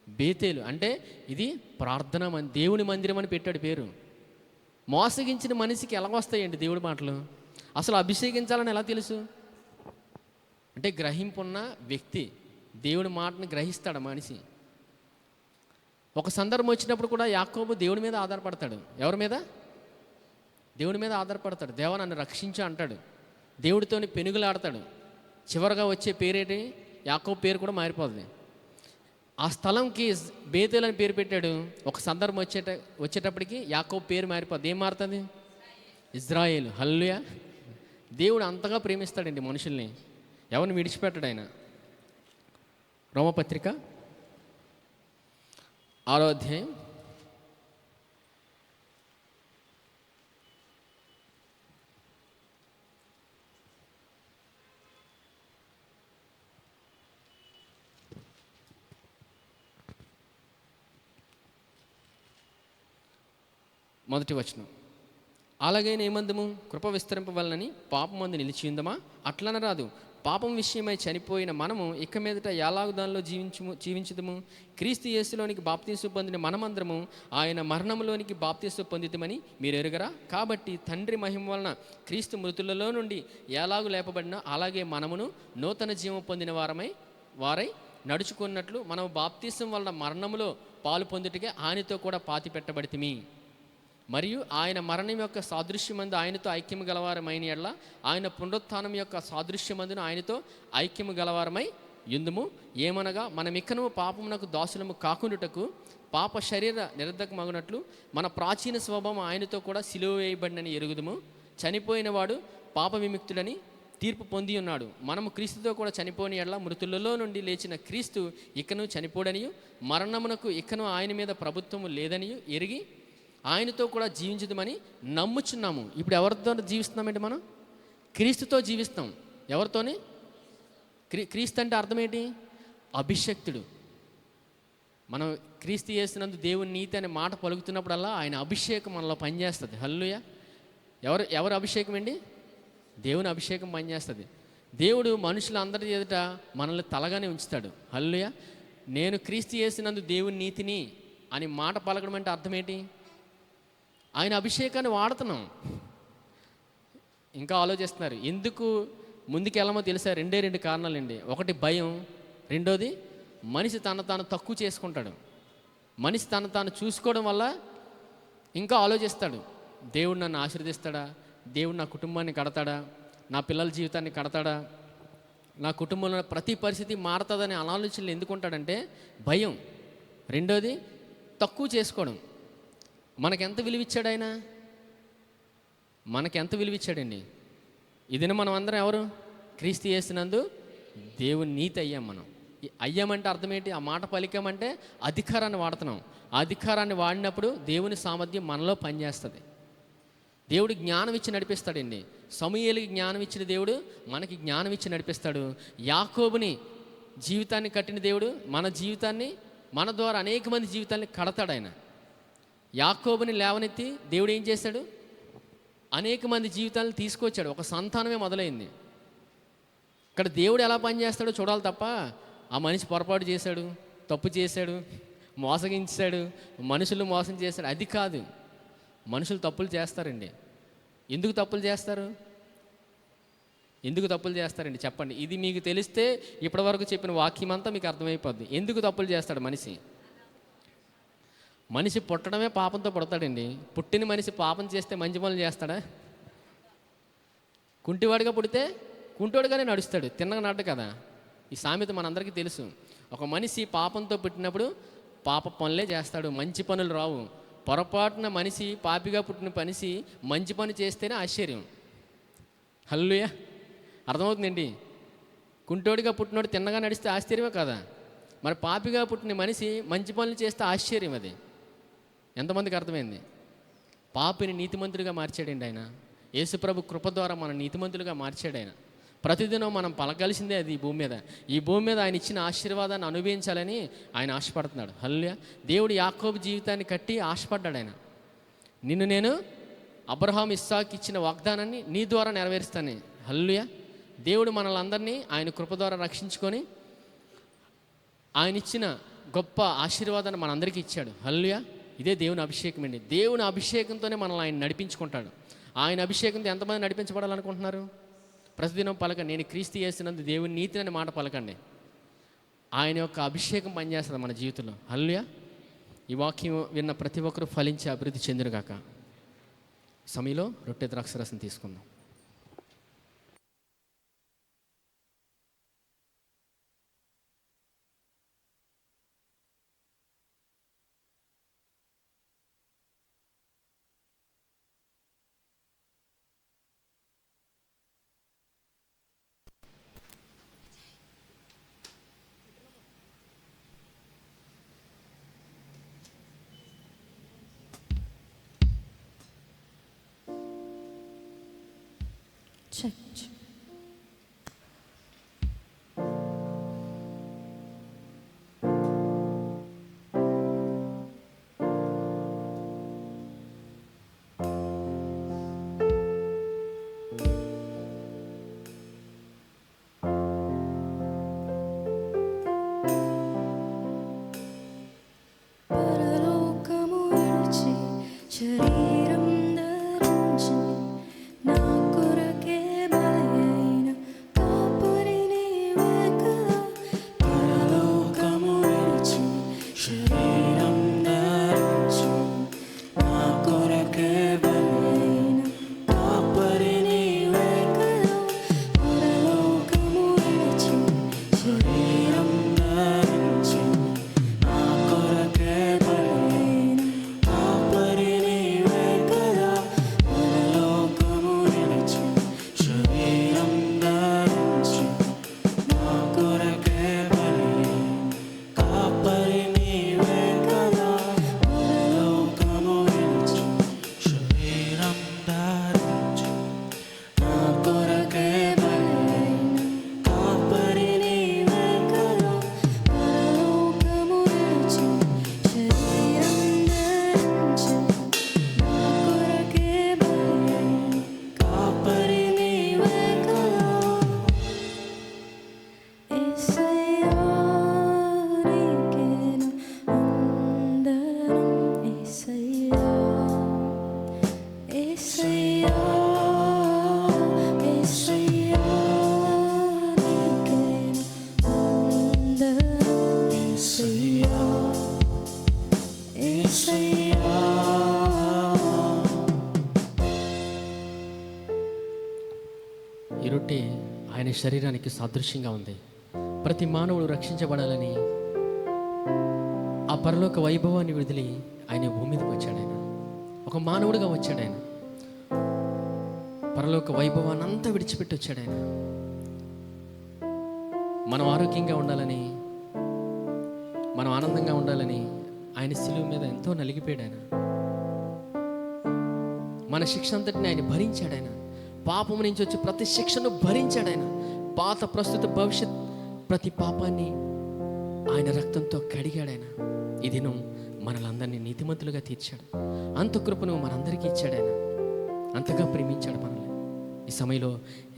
బేతేలు. అంటే ఇది ప్రార్థన దేవుని మందిరం అని పెట్టాడు పేరు. మోసగించిన మనిషికి ఎలా వస్తాయండి దేవుడి మాటలు? అసలు అభిషేకించాలని ఎలా తెలుసు? అంటే గ్రహింపున్న వ్యక్తి దేవుడి మాటను గ్రహిస్తాడు మనిషి. ఒక సందర్భం వచ్చినప్పుడు కూడా యాకోబు దేవుడి మీద ఆధారపడతాడు. ఎవరి మీద? దేవుడి మీద ఆధారపడతాడు. దేవా నన్ను రక్షించు అంటాడు. దేవుడితోని పెనుగులాడతాడు. చివరిగా వచ్చే పేరేంటి? యాకోబు పేరు కూడా మారిపోతుంది. ఆ స్థలంకి బేతేలు అని పేరు పెట్టాడు. ఒక సందర్భం వచ్చేటప్పటికి యాకోబు పేరు మారిపోద్ది. ఏం మారుతుంది? ఇజ్రాయేలు. హల్లెలూయా. దేవుడు అంతగా ప్రేమిస్తాడండి మనుషుల్ని. ఎవరిని విడిచిపెట్టాడు ఆయన. రోమపత్రిక 6వ అధ్యాయం 1వ వచనం. అలాగైనా ఏమందము? కృప విస్తరింపవలనని పాపమందు నిలిచి ఉందమా? అట్లనరాదు. పాపం విషయమై చనిపోయిన మనము ఇక మీదట ఎలాగూ దానిలో జీవించుదము? క్రీస్తు యేసులోనికి బాప్తీసు పొందిన మనమందరము ఆయన మరణములోనికి బాప్తీసు పొందితమని మీరు ఎరుగరా? కాబట్టి తండ్రి మహిమ వలన క్రీస్తు మృతులలో నుండి ఎలాగూ లేపబడినా అలాగే మనమును నూతన జీవం పొందిన వారై నడుచుకున్నట్లు మనం బాప్తీసం వలన మరణములో పాలు పొందుటకే ఆయనతో కూడా పాతి పెట్టబడితిమి. మరియు ఆయన మరణం యొక్క సాదృశ్యమందు ఆయనతో ఐక్యము గలవారమైన ఎడల ఆయన పునరుత్థానం యొక్క సాదృశ్యమందును ఆయనతో ఐక్యము గలవారమై యుందుము. ఏమనగా మనమిక్కను పాపమునకు దాసులము కాకుండుటకు పాప శరీర నిరర్ధకమగునట్లు మన ప్రాచీన స్వభావం ఆయనతో కూడా సిలువ వేయబడినని ఎరుగుదుము. చనిపోయిన వాడు పాప విముక్తుడని తీర్పు పొంది ఉన్నాడు. మనము క్రీస్తుతో కూడా చనిపోని ఎడల మృతులలో నుండి లేచిన క్రీస్తు ఇకను చనిపోడనియు మరణమునకు ఇకను ఆయన మీద ప్రభుత్వము లేదనియు ఎరిగి ఆయనతో కూడా జీవించదమని నమ్ముచున్నాము. ఇప్పుడు ఎవరితో జీవిస్తున్నామంటే మనం క్రీస్తుతో జీవిస్తాం. ఎవరితోని? క్రీస్తు అంటే అర్థం ఏంటి? అభిషక్తుడు. మనం క్రీస్తు యేసునందు దేవుని నీతి అనే మాట పలుకుతున్నప్పుడల్లా ఆయన అభిషేకం మనలో పనిచేస్తుంది. హల్లెలూయా. ఎవరు అభిషేకం అండి? దేవుని అభిషేకం పనిచేస్తుంది. దేవుడు మనుషులందరి ఎదుట మనల్ని తలగానే ఉంచుతాడు. హల్లెలూయా. నేను క్రీస్తు యేసునందు దేవుని నీతిని అని మాట పలకడం అంటే అర్థం ఏంటి? ఆయన అభిషేకాన్ని వాడుతున్నాం. ఇంకా ఆలోచిస్తున్నారు ఎందుకు ముందుకు వెళ్ళమో తెలుసా? 2 కారణాలండి. ఒకటి భయం, రెండోది మనిషి తాను తక్కువ చేసుకుంటాడు. మనిషి తాను చూసుకోవడం వల్ల ఇంకా ఆలోచిస్తాడు. దేవుడు నన్ను ఆశీర్వదిస్తాడా? దేవుడు నా కుటుంబాన్ని కడతాడా? నా పిల్లల జీవితాన్ని కడతాడా? నా కుటుంబంలో ప్రతి పరిస్థితి మారుతుందని ఆలోచనలు ఎందుకుంటాడంటే భయం. రెండోది తక్కువ చేసుకోవడం. మనకెంత విలువిచ్చాడు ఆయన? మనకెంత విలువిచ్చాడండి? ఇదిన మనం అందరం ఎవరు? క్రీస్తు యేసునందు దేవుని నీతి అయ్యాం మనం. అయ్యామంటే అర్థం ఏంటి? ఆ మాట పలికామంటే అధికారాన్ని వాడుతున్నాం. ఆ అధికారాన్ని వాడినప్పుడు దేవుని సామర్థ్యం మనలో పనిచేస్తుంది. దేవుడు జ్ఞానం ఇచ్చి నడిపిస్తాడండి. సమూయేలుకి జ్ఞానం ఇచ్చిన దేవుడు మనకి జ్ఞానం ఇచ్చి నడిపిస్తాడు. యాకోబుని జీవితాన్ని కట్టిన దేవుడు మన జీవితాన్ని, మన ద్వారా అనేక మంది జీవితాన్ని కడతాడు ఆయన. యాకోబుని లేవనెత్తి దేవుడు ఏం చేశాడు? అనేక మంది జీవితాలను తీసుకొచ్చాడు. ఒక సంతానమే మొదలైంది. ఇక్కడ దేవుడు ఎలా పనిచేస్తాడో చూడాలి తప్ప, ఆ మనిషి పొరపాటు చేశాడు, తప్పు చేశాడు, మోసగించాడు, మనుషులు మోసం చేశాడు, అది కాదు. మనుషులు తప్పులు చేస్తారండి. ఎందుకు తప్పులు చేస్తారు? ఎందుకు తప్పులు చేస్తారండి చెప్పండి. ఇది మీకు తెలిస్తే ఇప్పటివరకు చెప్పిన వాక్యం అంతా మీకు అర్థమైపోద్ది. ఎందుకు తప్పులు చేస్తాడు మనిషి? మనిషి పుట్టడమే పాపంతో పుడతాడండి. పుట్టిన మనిషి పాపం చేస్తే మంచి పనులు చేస్తాడా? కుంటివాడిగా పుడితే కుంటోడుగానే నడుస్తాడు, తిన్నగా నడ్డు కదా. ఈ సామెత మనందరికీ తెలుసు. ఒక మనిషి పాపంతో పుట్టినప్పుడు పాప పనులే చేస్తాడు, మంచి పనులు రావు. పొరపాటున మనిషి, పాపిగా పుట్టిన మనిషి మంచి పని చేస్తేనే ఆశ్చర్యం. హల్లెలూయా, అర్థమవుతుందండి? కుంటోడిగా పుట్టినోడు తిన్నగా నడిస్తే ఆశ్చర్యమే కదా. మరి పాపిగా పుట్టిన మనిషి మంచి పనులు చేస్తే ఆశ్చర్యం. అది ఎంతమందికి అర్థమైంది? పాపిని నీతిమంతుడిగా మార్చాడండి ఆయన. యేసుప్రభు కృప ద్వారా మన నీతిమంతులుగా మార్చాడు ఆయన. ప్రతిదినం మనం పలకాల్సిందే అది. ఈ భూమి మీద ఆయన ఇచ్చిన ఆశీర్వాదాన్ని అనుభవించాలని ఆయన ఆశపడుతున్నాడు. హల్లెలూయా. దేవుడు యాకోబు జీవితాన్ని కట్టి ఆశపడ్డాడు ఆయన. నిన్ను నేను అబ్రహాం, ఇస్సాకు ఇచ్చిన వాగ్దానాన్ని నీ ద్వారా నెరవేరుస్తాను. హల్లెలూయా. దేవుడు మనల్ని ఆయన కృప ద్వారా రక్షించుకొని ఆయన ఇచ్చిన గొప్ప ఆశీర్వాదాన్ని మనందరికీ ఇచ్చాడు. హల్లెలూయా. ఇదే దేవుని అభిషేకం అండి. దేవుని అభిషేకంతోనే మనల్ని ఆయన నడిపించుకుంటాడు. ఆయన అభిషేకంతో ఎంతమంది నడిపించబడాలనుకుంటున్నారు? ప్రతిదినం పలకండి, నేను క్రీస్తు యేసునందు దేవుని నీతి అనే మాట పలకండి. ఆయన యొక్క అభిషేకం పనిచేస్తుంది మన జీవితంలో. హల్లెలూయా. ఈ వాక్యం విన్న ప్రతి ఒక్కరూ ఫలించి అభివృద్ధి చెందునుగాక. సమయంలో రొట్టె ద్రాక్షరసం తీసుకుందాం. Check. పరలోకము విడిచి శరీరం ధరించి నా కొరకే బలైన కాపరి నీవే కదా. పరలోకము విడిచి శరీరం ధరించి నా కొరకే బలైన కాపరి నీవే కదా. పరలోకము విడిచి శరీరం ధరించి నా కొరకే బలైన కాపరి నీవే కదా. పరలోకము విడిచి శరీరం ధరించి నా కొరకే బలైన కాపరి నీవే కదా. పరలోకము విడిచి శరీరం ధరించి నా కొరకే బలైన కాపరి నీవే కదా. పరలోకము విడిచి శరీరం ధరించి నా కొరకే బలైన కాపరి నీవే కదా. యేసయ్యా నీకేను అందరం. యేసయ్యా, యేసయ్యా, యేసయ్యా నీకేను అందరం. యేసయ్యా, యేసయ్యా. ఈ రొట్టె ఆయన శరీరానికి సాదృశ్యంగా ఉంది. ప్రతి మానవుడు రక్షించబడాలని ఆ పరలోక వైభవాన్ని విడుదలి ఆయన భూమి మీదకి వచ్చాడు. ఆయన ఒక మానవుడిగా వచ్చాడు. ఆయన పరలోక వైభవాన్ని అంతా విడిచిపెట్టి వచ్చాడు. ఆయన మనం ఆరోగ్యంగా ఉండాలని, మనం ఆనందంగా ఉండాలని ఆయన శిలువ మీద ఎంతో నలిగిపోయాడు. ఆయన మన శిక్ష అంతటిని ఆయన భరించాడు. ఆయన పాపం నుంచి వచ్చి ప్రతి శిక్షను భరించాడు. ఆయన పాత ప్రస్తుత భవిష్యత్ ప్రతి పాపాన్ని ఆయన రక్తంతో కడిగాడు. ఆయన ఈ దినం మనలందరినీ నీతిమంతులుగా తీర్చాడు. అంత కృపను మనందరికీ ఇచ్చాడు. ఆయన అంతగా ప్రేమించాడు మనల్ని. ఈ సమయంలో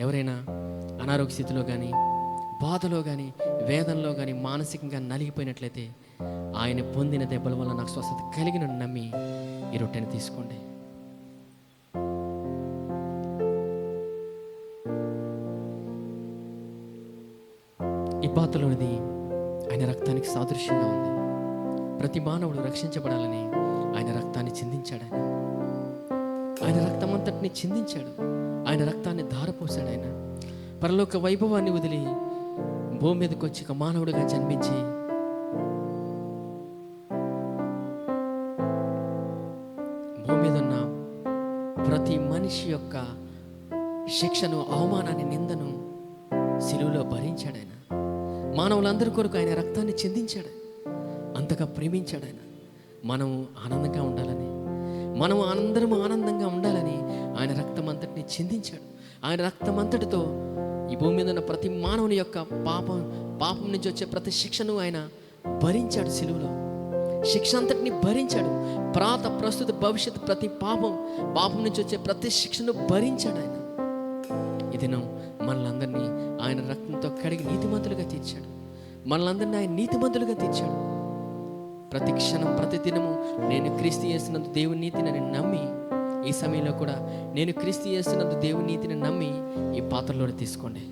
ఎవరైనా అనారోగ్య స్థితిలో కానీ, బాధలో కానీ, వేదనలో కానీ, మానసికంగా నలిగిపోయినట్లయితే ఆయన పొందిన దెబ్బల వల్ల నాకు స్వస్థత కలిగిన నమ్మి ఈ రొట్టెని తీసుకోండి. ఈ పాత్రలోనిది ఆయన రక్తానికి సాదృశ్యంగా ఉంది. ప్రతి మానవుడు రక్షించబడాలని ఆయన రక్తాన్ని చిందించాడు. ఆయన రక్తం అంతటిని చిందించాడు. ఆయన రక్తాన్ని ధారపోసాడు. ఆయన పరలోక వైభవాన్ని వదిలి భూమి మీదకి వచ్చి ఒక మానవుడిగా జన్మించి భూమి మీద ఉన్న ప్రతి మనిషి యొక్క శిక్షను, అవమానాన్ని, నిందను సిలువలో భరించాడు. ఆయన మానవులందరి కొరకు ఆయన రక్తాన్ని చిందించాడు. అంతగా ప్రేమించాడు. ఆయన మనము ఆనందంగా ఉండాలని, మనము అందరము ఆనందంగా ఉండాలని ఆయన రక్తం అంతటిని చిందించాడు. ఆయన రక్తం అంతటితో ఈ భూమి మీద ఉన్న ప్రతి మానవుని యొక్క పాపం నుంచి వచ్చే ప్రతి శిక్షను ఆయన భరించాడు. సిలువలో శిక్ష అంతటిని భరించాడు. ప్రస్తుత భవిష్యత్ ప్రతి పాపం నుంచి వచ్చే ప్రతి శిక్షను భరించాడు. ఆయన ఈ దినం మనలందరినీ ఆయన రక్తంతో కడిగి నీతిమంతులుగా తీర్చాడు. మనలందరినీ ఆయన నీతిమంతులుగా తీర్చాడు. ప్రతి క్షణం, ప్రతి దినము నేను క్రీస్తు యేసునందు దేవుని నీతిని నమ్మి, ఈ సమయంలో కూడా నేను క్రీస్తు యేసునందు దేవుని నీతిని నమ్మి ఈ పాత్రలో తీసుకోండి.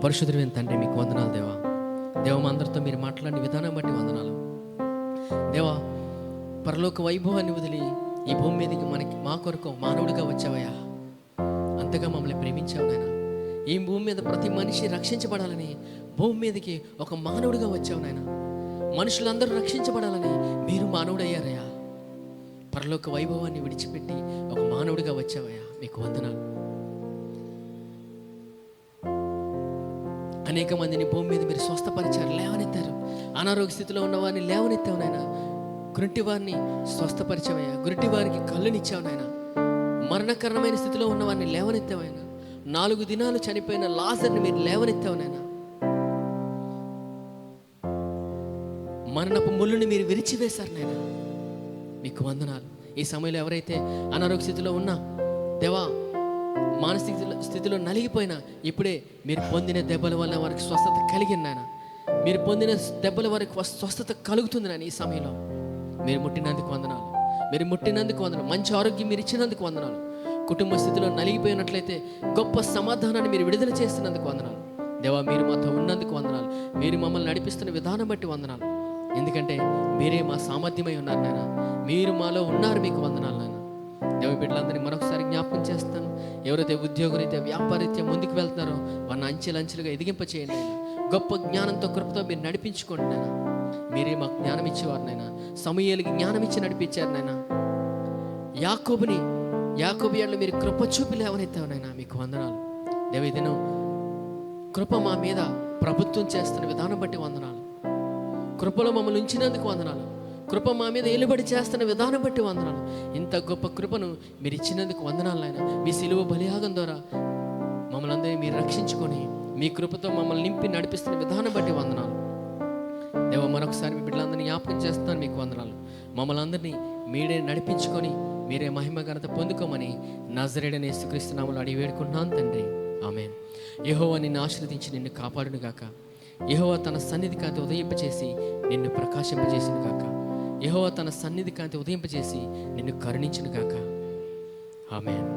పరిశుద్ధుడైన తండ్రి, మీకు వందనాలు దేవా. మా అందరితో మీరు మాట్లాడిన విధానం బట్టి వందనాలు దేవా. పరలోక వైభవాన్ని వదిలి ఈ భూమి మీదకి మా కొరకు మానవుడిగా వచ్చావయ్యా. అంతగా మమ్మల్ని ప్రేమించావు నాయన. ఈ భూమి మీద ప్రతి మనిషి రక్షించబడాలని భూమి మీదకి ఒక మానవుడిగా వచ్చావు నాయన. మనుషులందరూ రక్షించబడాలని మీరు మానవుడయ్యారయ్యా. పరలోక వైభవాన్ని విడిచిపెట్టి ఒక మానవుడిగా వచ్చావయ్యా. మీకు వందనాలు. అనేక మందిని భూమి మీద మీరు స్వస్థపరిచారు, లేవనెత్తారు. అనారోగ్య స్థితిలో ఉన్న వారిని లేవనెత్తావు నాయన. గురుటి వారిని స్వస్థపరిచావయ్యా. గురుటి వారికి కళ్ళునిచ్చావు నాయన. మరణకరమైన స్థితిలో ఉన్న వారిని లేవనెత్తావు ఆయన. 4 దినాలు చనిపోయిన లాజర్ని మీరు లేవనెత్తావు నాయన. మరణపు ముళ్ళుని మీరు విరిచివేశారు నాయన. మీకు వందనాలు. ఈ సమయంలో ఎవరైతే అనారోగ్య స్థితిలో ఉన్నా దేవా, మానసిక స్థితిలో నలిగిపోయినా ఇప్పుడే మీరు పొందిన దెబ్బల వల్ల వారికి స్వస్థత కలిగింది నాయన. మీరు పొందిన దెబ్బల వారికి స్వస్థత కలుగుతుంది నాయన. ఈ సమయంలో మీరు ముట్టినందుకు వందనాలు. మీరు ముట్టినందుకు వందనాలు. మంచి ఆరోగ్యం మీరు ఇచ్చినందుకు వందనాలు. కుటుంబ స్థితిలో నలిగిపోయినట్లయితే గొప్ప సమాధానాన్ని మీరు విడుదల చేస్తున్నందుకు వందనాలు దేవా. మీరు మాతో ఉన్నందుకు వందనాలు. మీరు మమ్మల్ని నడిపిస్తున్న విధానం బట్టి వందనాలు. ఎందుకంటే మీరే మా సామర్థ్యమై ఉన్నారు నాయన. మీరు మాలో ఉన్నారు. మీకు వందనాలు నాయన. దేవ, బిడ్డలందరినీ మరొకసారి జ్ఞాపకం చేస్తాను. ఎవరైతే ఉద్యోగరీత్యా, వ్యాపారీత్యా ముందుకు వెళ్తున్నారో వారిని అంచెలంచెలుగా ఎదిగింపచేయండి నాయన. గొప్ప జ్ఞానంతో, కృపతో మీరు నడిపించుకోండి నాయన. మీరే మాకు జ్ఞానం ఇచ్చేవారు నాయన. సమూయేలుకి జ్ఞానం ఇచ్చి నడిపించారు నాయన. యాకోబు ఎడల మీరు కృప చూపి లేవనెత్తావు నాయన. మీకు వందనాలు దేవ. ఈ దినం కృప మా మీద ప్రభుత్వం చేస్తున్న విధానం బట్టి వందనాలు. కృపలో మమ్మల్ని ఉంచినందుకు వందనాలు. కృప మా మీద ఏలుబడి చేస్తున్న విధానం బట్టి వందనాలు. ఇంత గొప్ప కృపను మీరు ఇచ్చినందుకు వందనాలు నాయన. మీ సిలువ బలియాగం ద్వారా మమ్మల్ని అందరినీ మీరు రక్షించుకొని మీ కృపతో మమ్మల్ని నింపి నడిపిస్తున్న విధానం బట్టి వందనాలు దేవ. మరొకసారి మీ బిడ్డలందరినీ జ్ఞాపకం చేస్తున్నాను. మీకు వందనాలు. మమ్మల్ని అందరినీ మీరే నడిపించుకొని మీరే మహిమ ఘనత పొందుకోమని నజరేయుడైన యేసుక్రీస్తు నామములో అడిగి వేడుకుంటున్నాను తండ్రి. ఆమేన్. యెహోవా నిన్ను ఆశీర్వదించి నిన్ను కాపాడును గాక. యెహోవా తన సన్నిధి కాంతి ఉదయింపచేసి నిన్ను ప్రకాశింపజేసును గాక. యెహోవా తన సన్నిధి కాంతి ఉదయింపచేసి నిన్ను కరుణించును గాక. ఆమేన్.